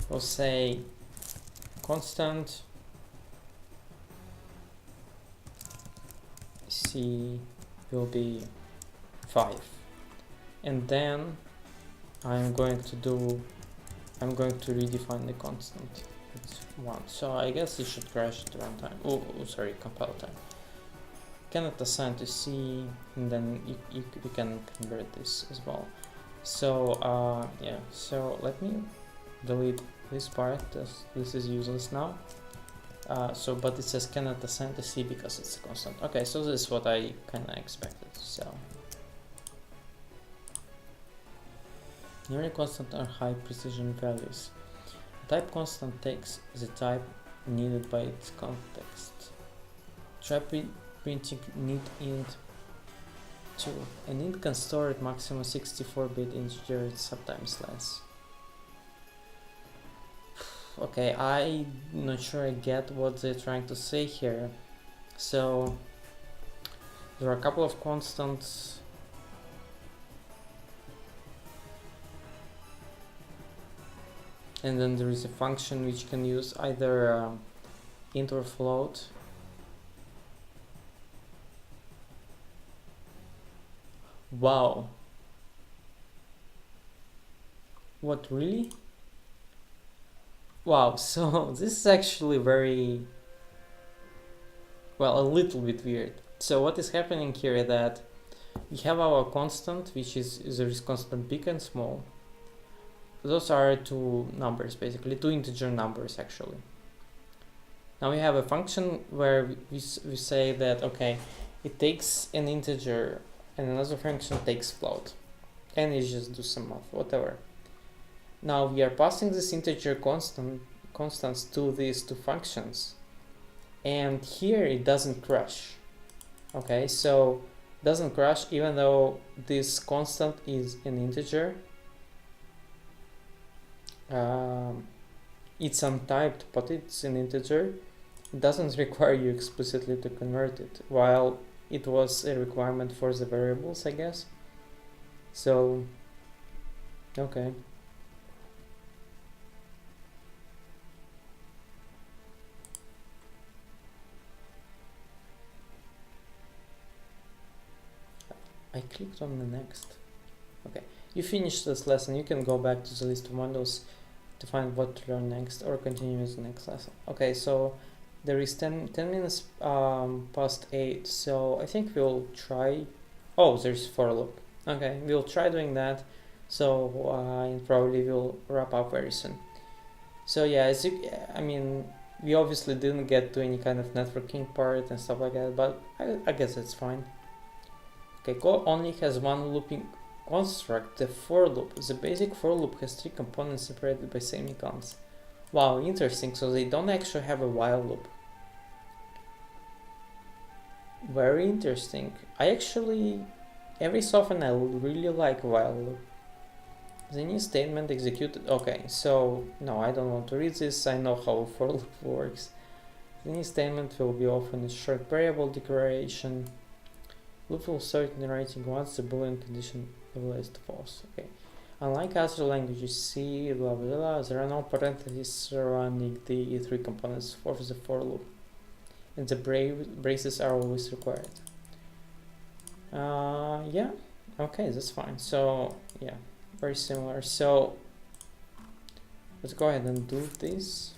we'll say constant C will be 5, and then I'm going to redefine the constant. It's 1, so I guess it should crash at runtime. Oh, sorry, compile time. Cannot assign to C, and then you can convert this as well. So yeah, so let me delete this part. This is useless now. But it says cannot assign to C because it's a constant. Okay, so this is what I kind of expected. So nearly constant are high precision values. Type constant takes the type needed by its context. Try printing neat int 2. An int can store at maximum 64-bit integer, sometimes less. Okay, I'm not sure I get what they're trying to say here. So there are a couple of constants. And then there is a function which can use either int or float. Wow. What, really? Wow, so this is actually very, well, a little bit weird. So what is happening here is that we have our constant, which is, there is constant big and small. Those are two numbers, basically, two integer numbers, actually. Now we have a function where we say that, okay, it takes an integer and another function takes float. And it just do some math, whatever. Now we are passing this integer constants to these two functions, and here it doesn't crash. Okay, so it doesn't crash even though this constant is an integer. It's untyped, but it's an integer. It doesn't require you explicitly to convert it, while it was a requirement for the variables, I guess. So, okay. I clicked on the next. Okay, you finished this lesson. You can go back to the list of modules to find what to learn next or continue with the next lesson. Okay, so there is 10 minutes past 8, so I think we'll try. Oh, there's for loop. Okay, we'll try doing that. So probably we'll wrap up very soon. So yeah, as you, I mean, we obviously didn't get to any kind of networking part and stuff like that, but I guess it's fine. Okay, Go only has one looping construct, the for loop. The basic for loop has 3 components separated by semicolons. Wow, interesting. So they don't actually have a while loop. Very interesting. I actually, every so often I really like while loop. The new statement executed. Okay, so no, I don't want to read this. I know how for loop works. The new statement will be often a short variable declaration. Loop will start generating once the boolean condition is false. Okay. Unlike other languages, C, blah blah blah, there are no parentheses surrounding the 3 components for the for loop, and the braces are always required. Yeah. Okay, that's fine. So yeah, very similar. So let's go ahead and do this.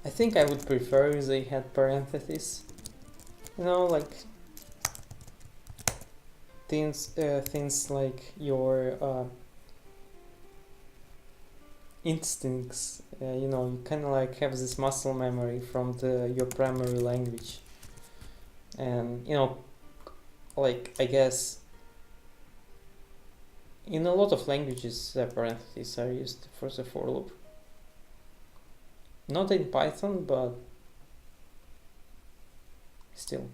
I think I would prefer if they had parentheses. You know, like things like your instincts. You know, you kind of like have this muscle memory from your primary language, and you know, like I guess in a lot of languages parentheses are used for the for loop. Not in Python, but still.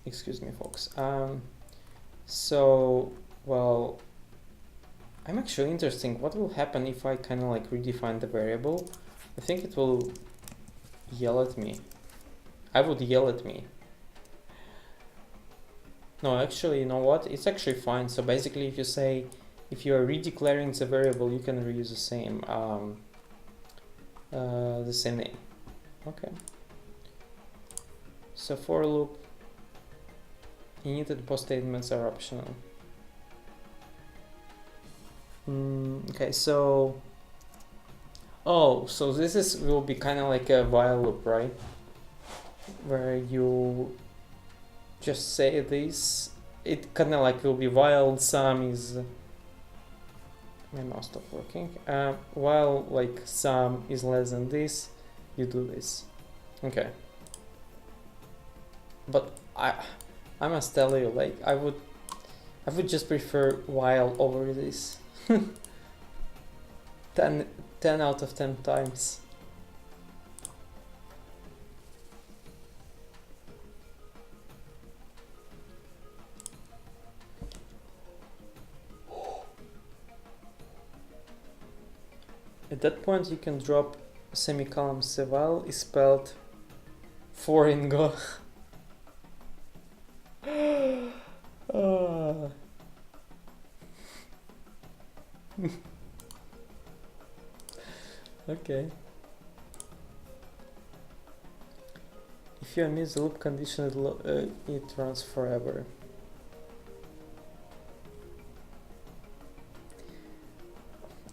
Excuse me, folks. So, well, I'm actually interesting. What will happen if I kind of like redefine the variable? I think it will yell at me. I would yell at me. No, actually, you know what? It's actually fine. So basically, if you say, if you are redeclaring the variable, you can reuse the same name. Okay. So for loop, init and post statements are optional. Okay, so so this will be kind of like a while loop, right? Where you just say this. It kind of like will be while sum is. My mouse stopped working. While like sum is less than this, you do this. Okay. But I must tell you, like I would just prefer while over this. 10 out of 10 times. At that point you can drop semicolon. Seval is spelled 4 in Go. Okay. If you miss the loop condition, it runs forever.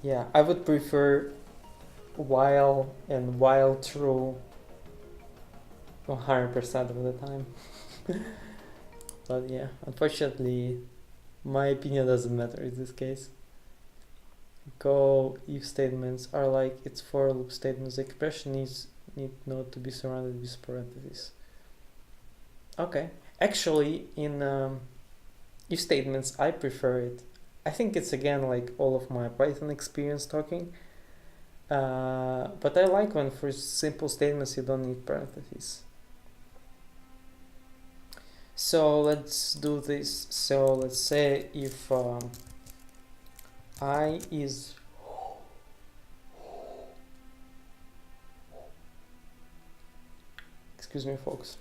Yeah, I would prefer while and while true 100% of the time. But yeah, unfortunately, my opinion doesn't matter in this case. Go if statements are like its for loop statements. The expression need not to be surrounded with parentheses. Okay, actually, in if statements, I prefer it. I think it's again like all of my Python experience talking. But I like when for simple statements you don't need parentheses. So let's do this. So let's say if I is excuse me, folks.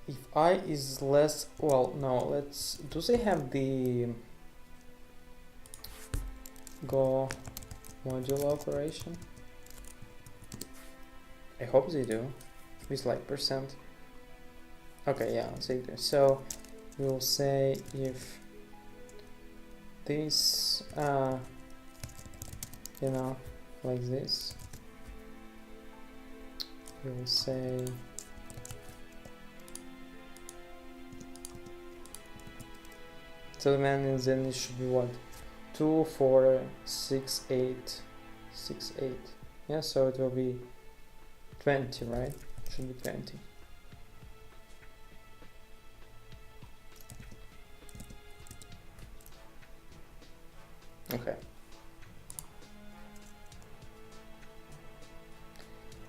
If I is less, well, no, let's, do they have the Go modulo operation? I hope they do, with like percent. Okay, yeah, they do. So we'll say if this, you know, like this, we'll say so the manual then it should be what? 2, 4, 6, 8, 6, 8. Yeah, so it will be 20, right? It should be 20. Okay.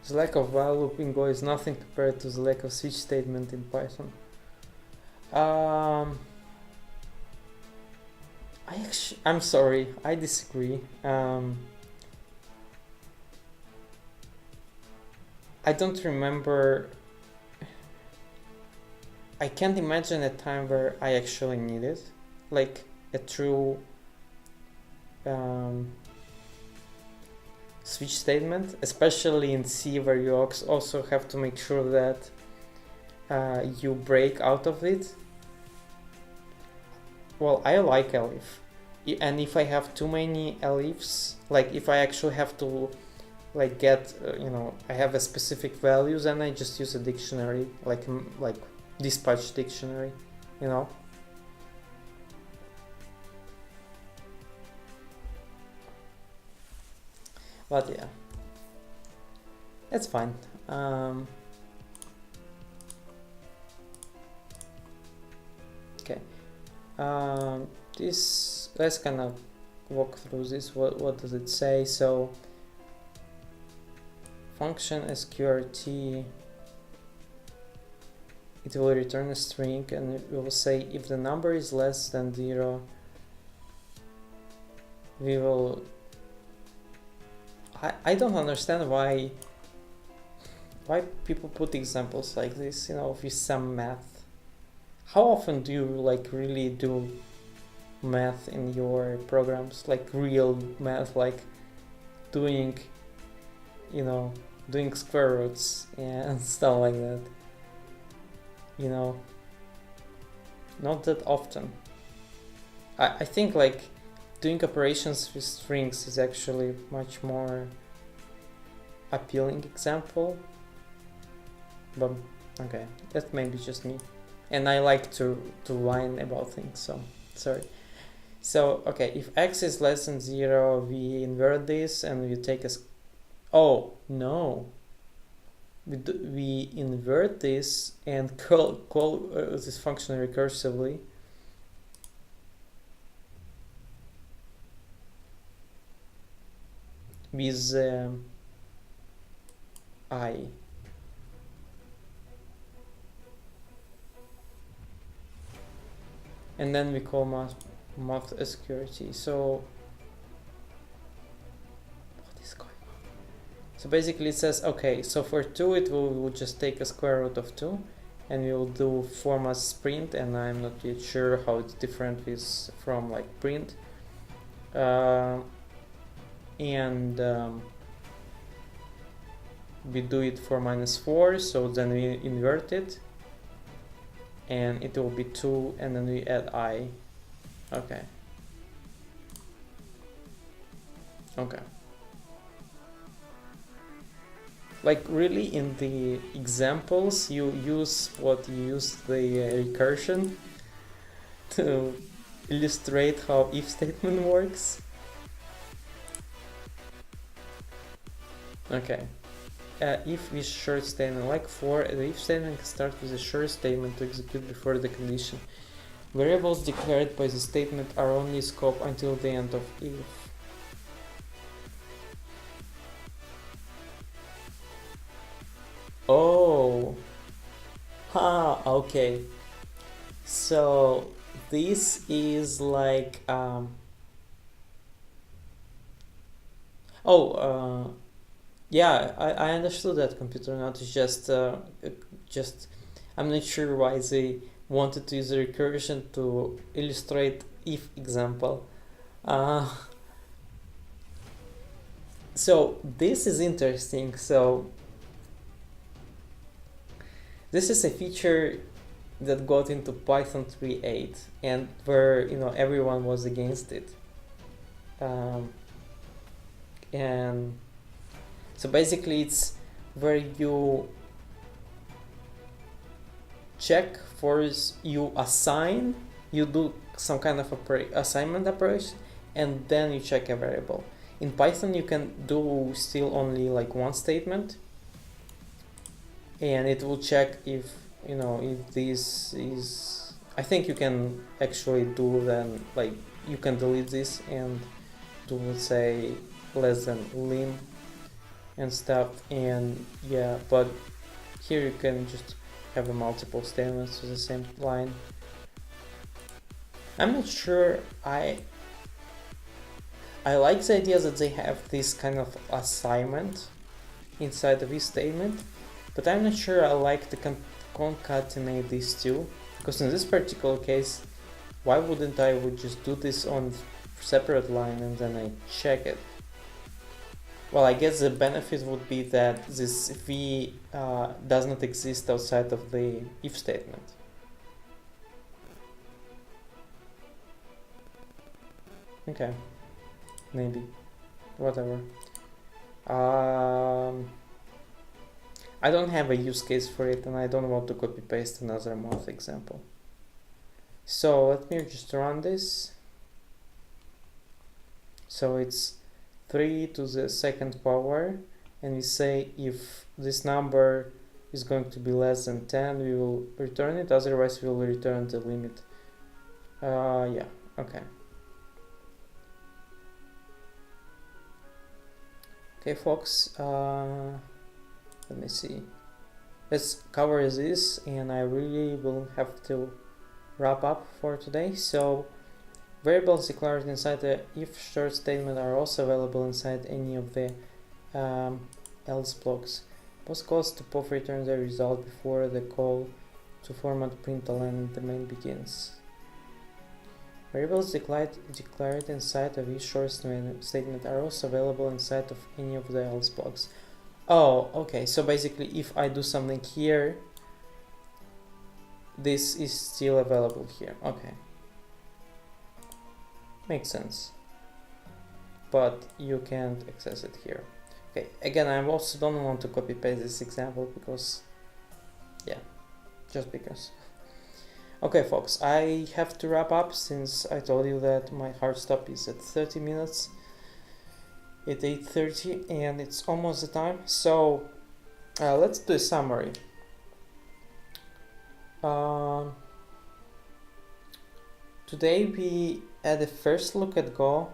The lack of while loop in Go is nothing compared to the lack of switch statement in Python. I'm sorry, I disagree. I don't remember. I can't imagine a time where I actually need it, like a true switch statement, especially in C, where you also have to make sure that you break out of it. well, I like elif. And if I have too many elifs, like if I actually have to like get, I have a specific values, and I just use a dictionary, like dispatch dictionary, you know. But yeah, that's fine. Okay. This, let's kind of walk through this. What does it say? So function sqrt, it will return a string, and it will say if the number is less than 0, we will. I don't understand why people put examples like this, with some math. How often do you like really do math in your programs, like real math, like doing square roots and stuff like that? Not that often. I think like doing operations with strings is actually much more appealing example, but okay, that may be just me, and I like to whine about things, so sorry. So okay, if x is less than 0, we invert this and we take as, oh no, we invert this and call this function recursively. With I. And then we call math sqrt. So what is going on? So basically it says, okay, so for 2 it will just take a square root of 2, and we will do form as print, and I'm not yet sure how it's different from like print. And we do it for -4, so then we invert it, and it will be 2, and then we add I. Okay. Like really in the examples you use the recursion to illustrate how if statement works. Okay. If with short statement, like for the if statement can start with a short statement to execute before the condition. Variables declared by the statement are only scope until the end of if. Oh, okay. So this is like yeah, I understood that, computer not. It's just I'm not sure why they wanted to use a recursion to illustrate if example. So this is interesting. So this is a feature that got into Python 3.8, and where everyone was against it. And so basically it's where you check for, you do some kind of assignment operation, and then you check a variable. In Python you can do still only like one statement, and it will check if if this is, I think you can actually do then, like you can delete this and do, let's say, less than lim and stuff, and yeah, but here you can just have a multiple statements to the same line. I'm not sure I like the idea that they have this kind of assignment inside of this statement, but I'm not sure I like to concatenate these two, because in this particular case, why wouldn't I would just do this on separate line and then I check it? Well, I guess the benefit would be that this v does not exist outside of the if statement. Okay, maybe, whatever. I don't have a use case for it, and I don't want to copy paste another month example. So let me just run this. So it's 3 to the second power, and we say if this number is going to be less than 10, we will return it, otherwise we will return the limit. Yeah, okay. Okay, folks, let me see. Let's cover this, and I really will have to wrap up for today. So variables declared inside the if short statement are also available inside any of the else blocks. Both calls to pop return the result before the call to format println in the main begins. Variables declared inside of each short statement are also available inside of any of the else blocks. Oh, okay, so basically if I do something here, this is still available here. Okay, makes sense, but you can't access it here. Okay, again, I also don't want to copy paste this example because, yeah, just because. Okay, folks, I have to wrap up since I told you that my hard stop is at 30 minutes. It's 8:30 and it's almost the time. So let's do a summary. Today we had a first look at Go.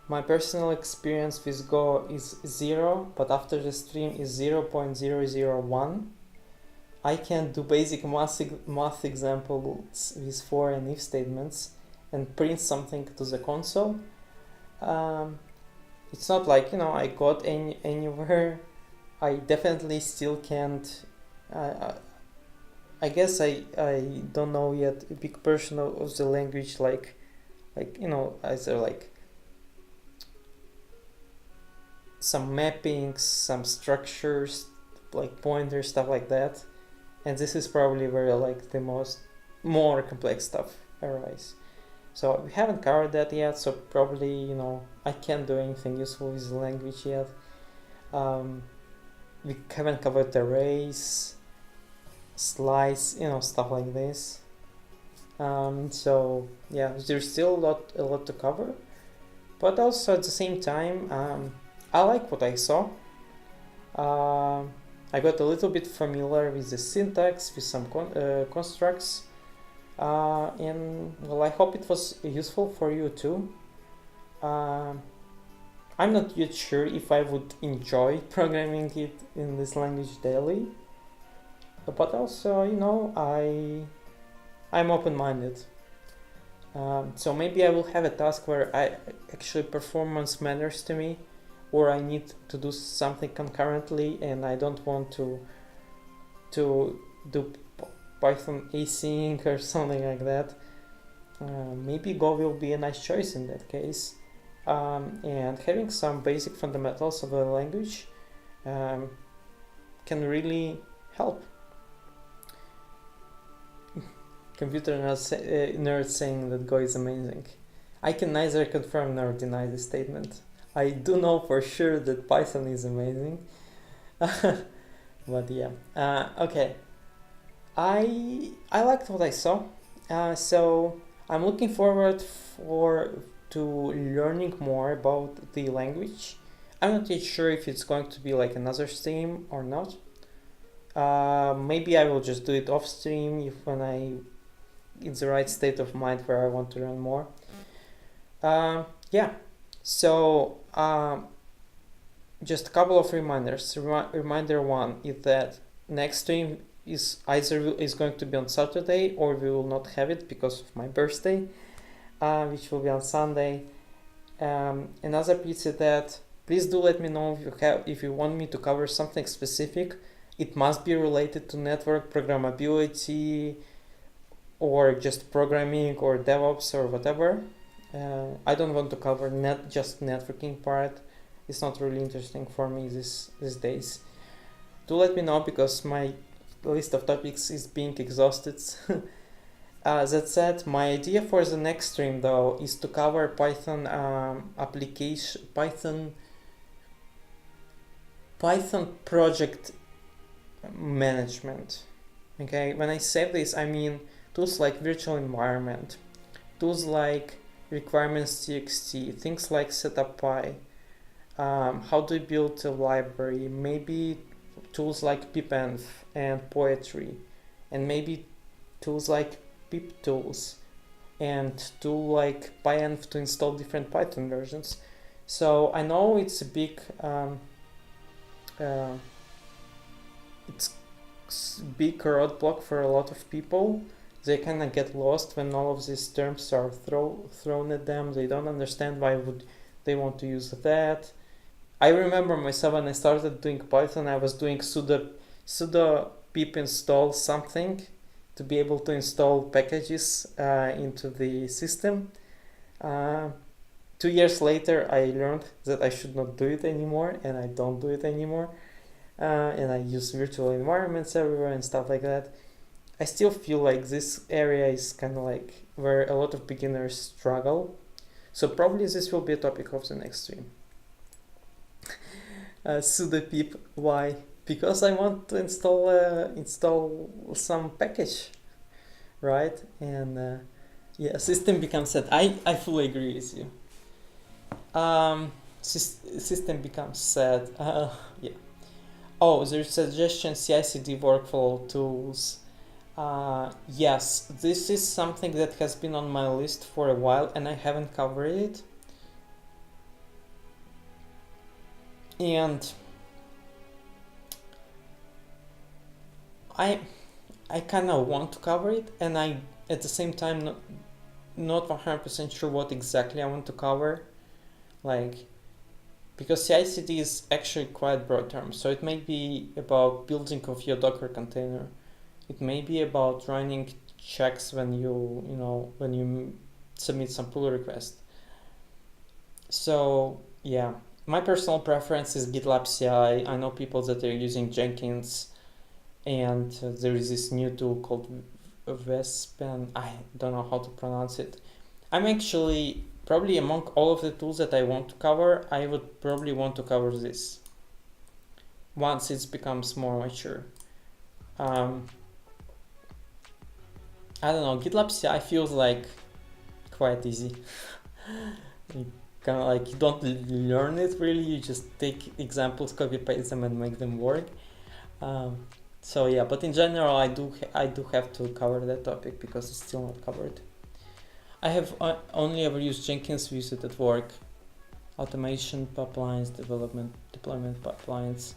My personal experience with Go is 0, but after the stream is 0.001. I can do basic math examples with for and if statements and print something to the console. It's not like, you know, I got anywhere. I definitely still can't. I guess I don't know yet a big portion of the language, like you know, either like some mappings, some structures, like pointers, stuff like that. And this is probably where like the more complex stuff arises. So we haven't covered that yet, so probably, you know, I can't do anything useful with the language yet. We haven't covered arrays, slice, you know, stuff like this. So yeah, there's still a lot to cover, but also at the same time, I like what I saw. I got a little bit familiar with the syntax, with some constructs, and well, I hope it was useful for you too. I'm not yet sure if I would enjoy programming it in this language daily, but also, you know, I'm open-minded. So maybe I will have a task where actually performance matters to me, or I need to do something concurrently and I don't want to do Python async or something like that. Maybe Go will be a nice choice in that case. And having some basic fundamentals of the language can really help. Computer nerd saying that Go is amazing. I can neither confirm nor deny this statement. I do know for sure that Python is amazing. But yeah, okay. I liked what I saw, so I'm looking forward to learning more about the language. I'm not yet sure if it's going to be like another stream or not. Maybe I will just do it off stream when I in the right state of mind where I want to learn more. Yeah. So just a couple of reminders. Reminder one is that next stream is going to be on Saturday, or we will not have it because of my birthday, which will be on Sunday. Another piece is that please do let me know if you want me to cover something specific. It must be related to network programmability, or just programming, or DevOps, or whatever. I don't want to cover just networking part. It's not really interesting for me these days. Do let me know because my list of topics is being exhausted. That said, my idea for the next stream though is to cover Python application, Python project management. Okay, when I say this, I mean tools like virtual environment, tools like requirements.txt, things like setup.py, how to build a library, maybe tools like pipenv and poetry, and maybe tools like pip tools, and tool like pyenv to install different Python versions. So I know it's a big big roadblock for a lot of people. They kind of get lost when all of these terms are thrown at them. They don't understand why would they want to use that. I remember myself when I started doing Python, I was doing sudo pip install something to be able to install packages into the system. 2 years later, I learned that I should not do it anymore, and I don't do it anymore. And I use virtual environments everywhere and stuff like that. I still feel like this area is kind of like where a lot of beginners struggle. So probably this will be a topic of the next stream. Sudo pip, why? Because I want to install some package, right? And yeah, system becomes sad. I fully agree with you. System becomes sad. Yeah. Oh, there's suggestion CI/CD workflow tools. Yes, this is something that has been on my list for a while and I haven't covered it. And I kind of want to cover it, and I at the same time not 100% sure what exactly I want to cover, like, because CI/CD is actually quite broad term. So it may be about building of your Docker container. It may be about running checks when you submit some pull request. So yeah, my personal preference is GitLab CI. I know people that are using Jenkins, and there is this new tool called Vespen. I don't know how to pronounce it. I'm actually probably among all of the tools that I want to cover, I would probably want to cover this once it becomes more mature. I don't know, GitLab CI feels like quite easy. You kind of like, you don't learn it really, you just take examples, copy paste them and make them work. So yeah, but in general I do have to cover that topic because it's still not covered. I have only ever used Jenkins, we use it at work. Automation pipelines, deployment pipelines.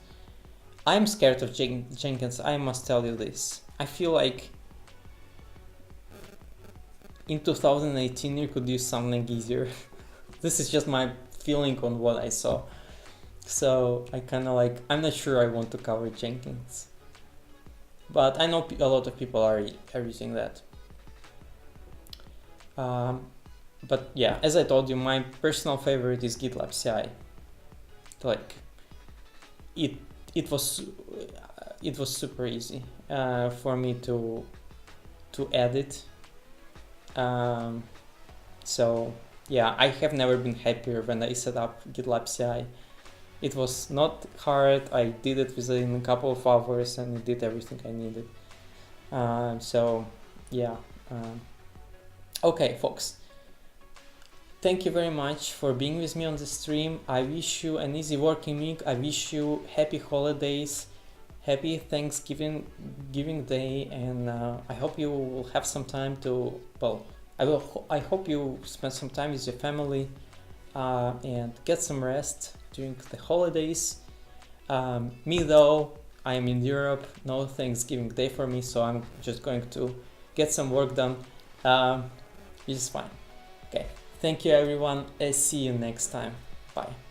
I'm scared of Jenkins, I must tell you this. I feel like in 2018 you could use something easier. This is just my feeling on what I saw. So I kind of like, I'm not sure I want to cover Jenkins. But I know a lot of people are using that. But yeah, as I told you, my personal favorite is GitLab CI. Like, it was super easy for me to edit. So yeah, I have never been happier when I set up GitLab CI. It was not hard. I did it within a couple of hours and it did everything I needed. So yeah. Okay, folks. Thank you very much for being with me on the stream. I wish you an easy working week. I wish you happy holidays, happy Thanksgiving Day, and I hope you will have some time to, well, I hope you spend some time with your family and get some rest during the holidays. Me though, I am in Europe, no Thanksgiving Day for me, so I'm just going to get some work done. Which is fine. Okay, thank you everyone, see you next time, bye.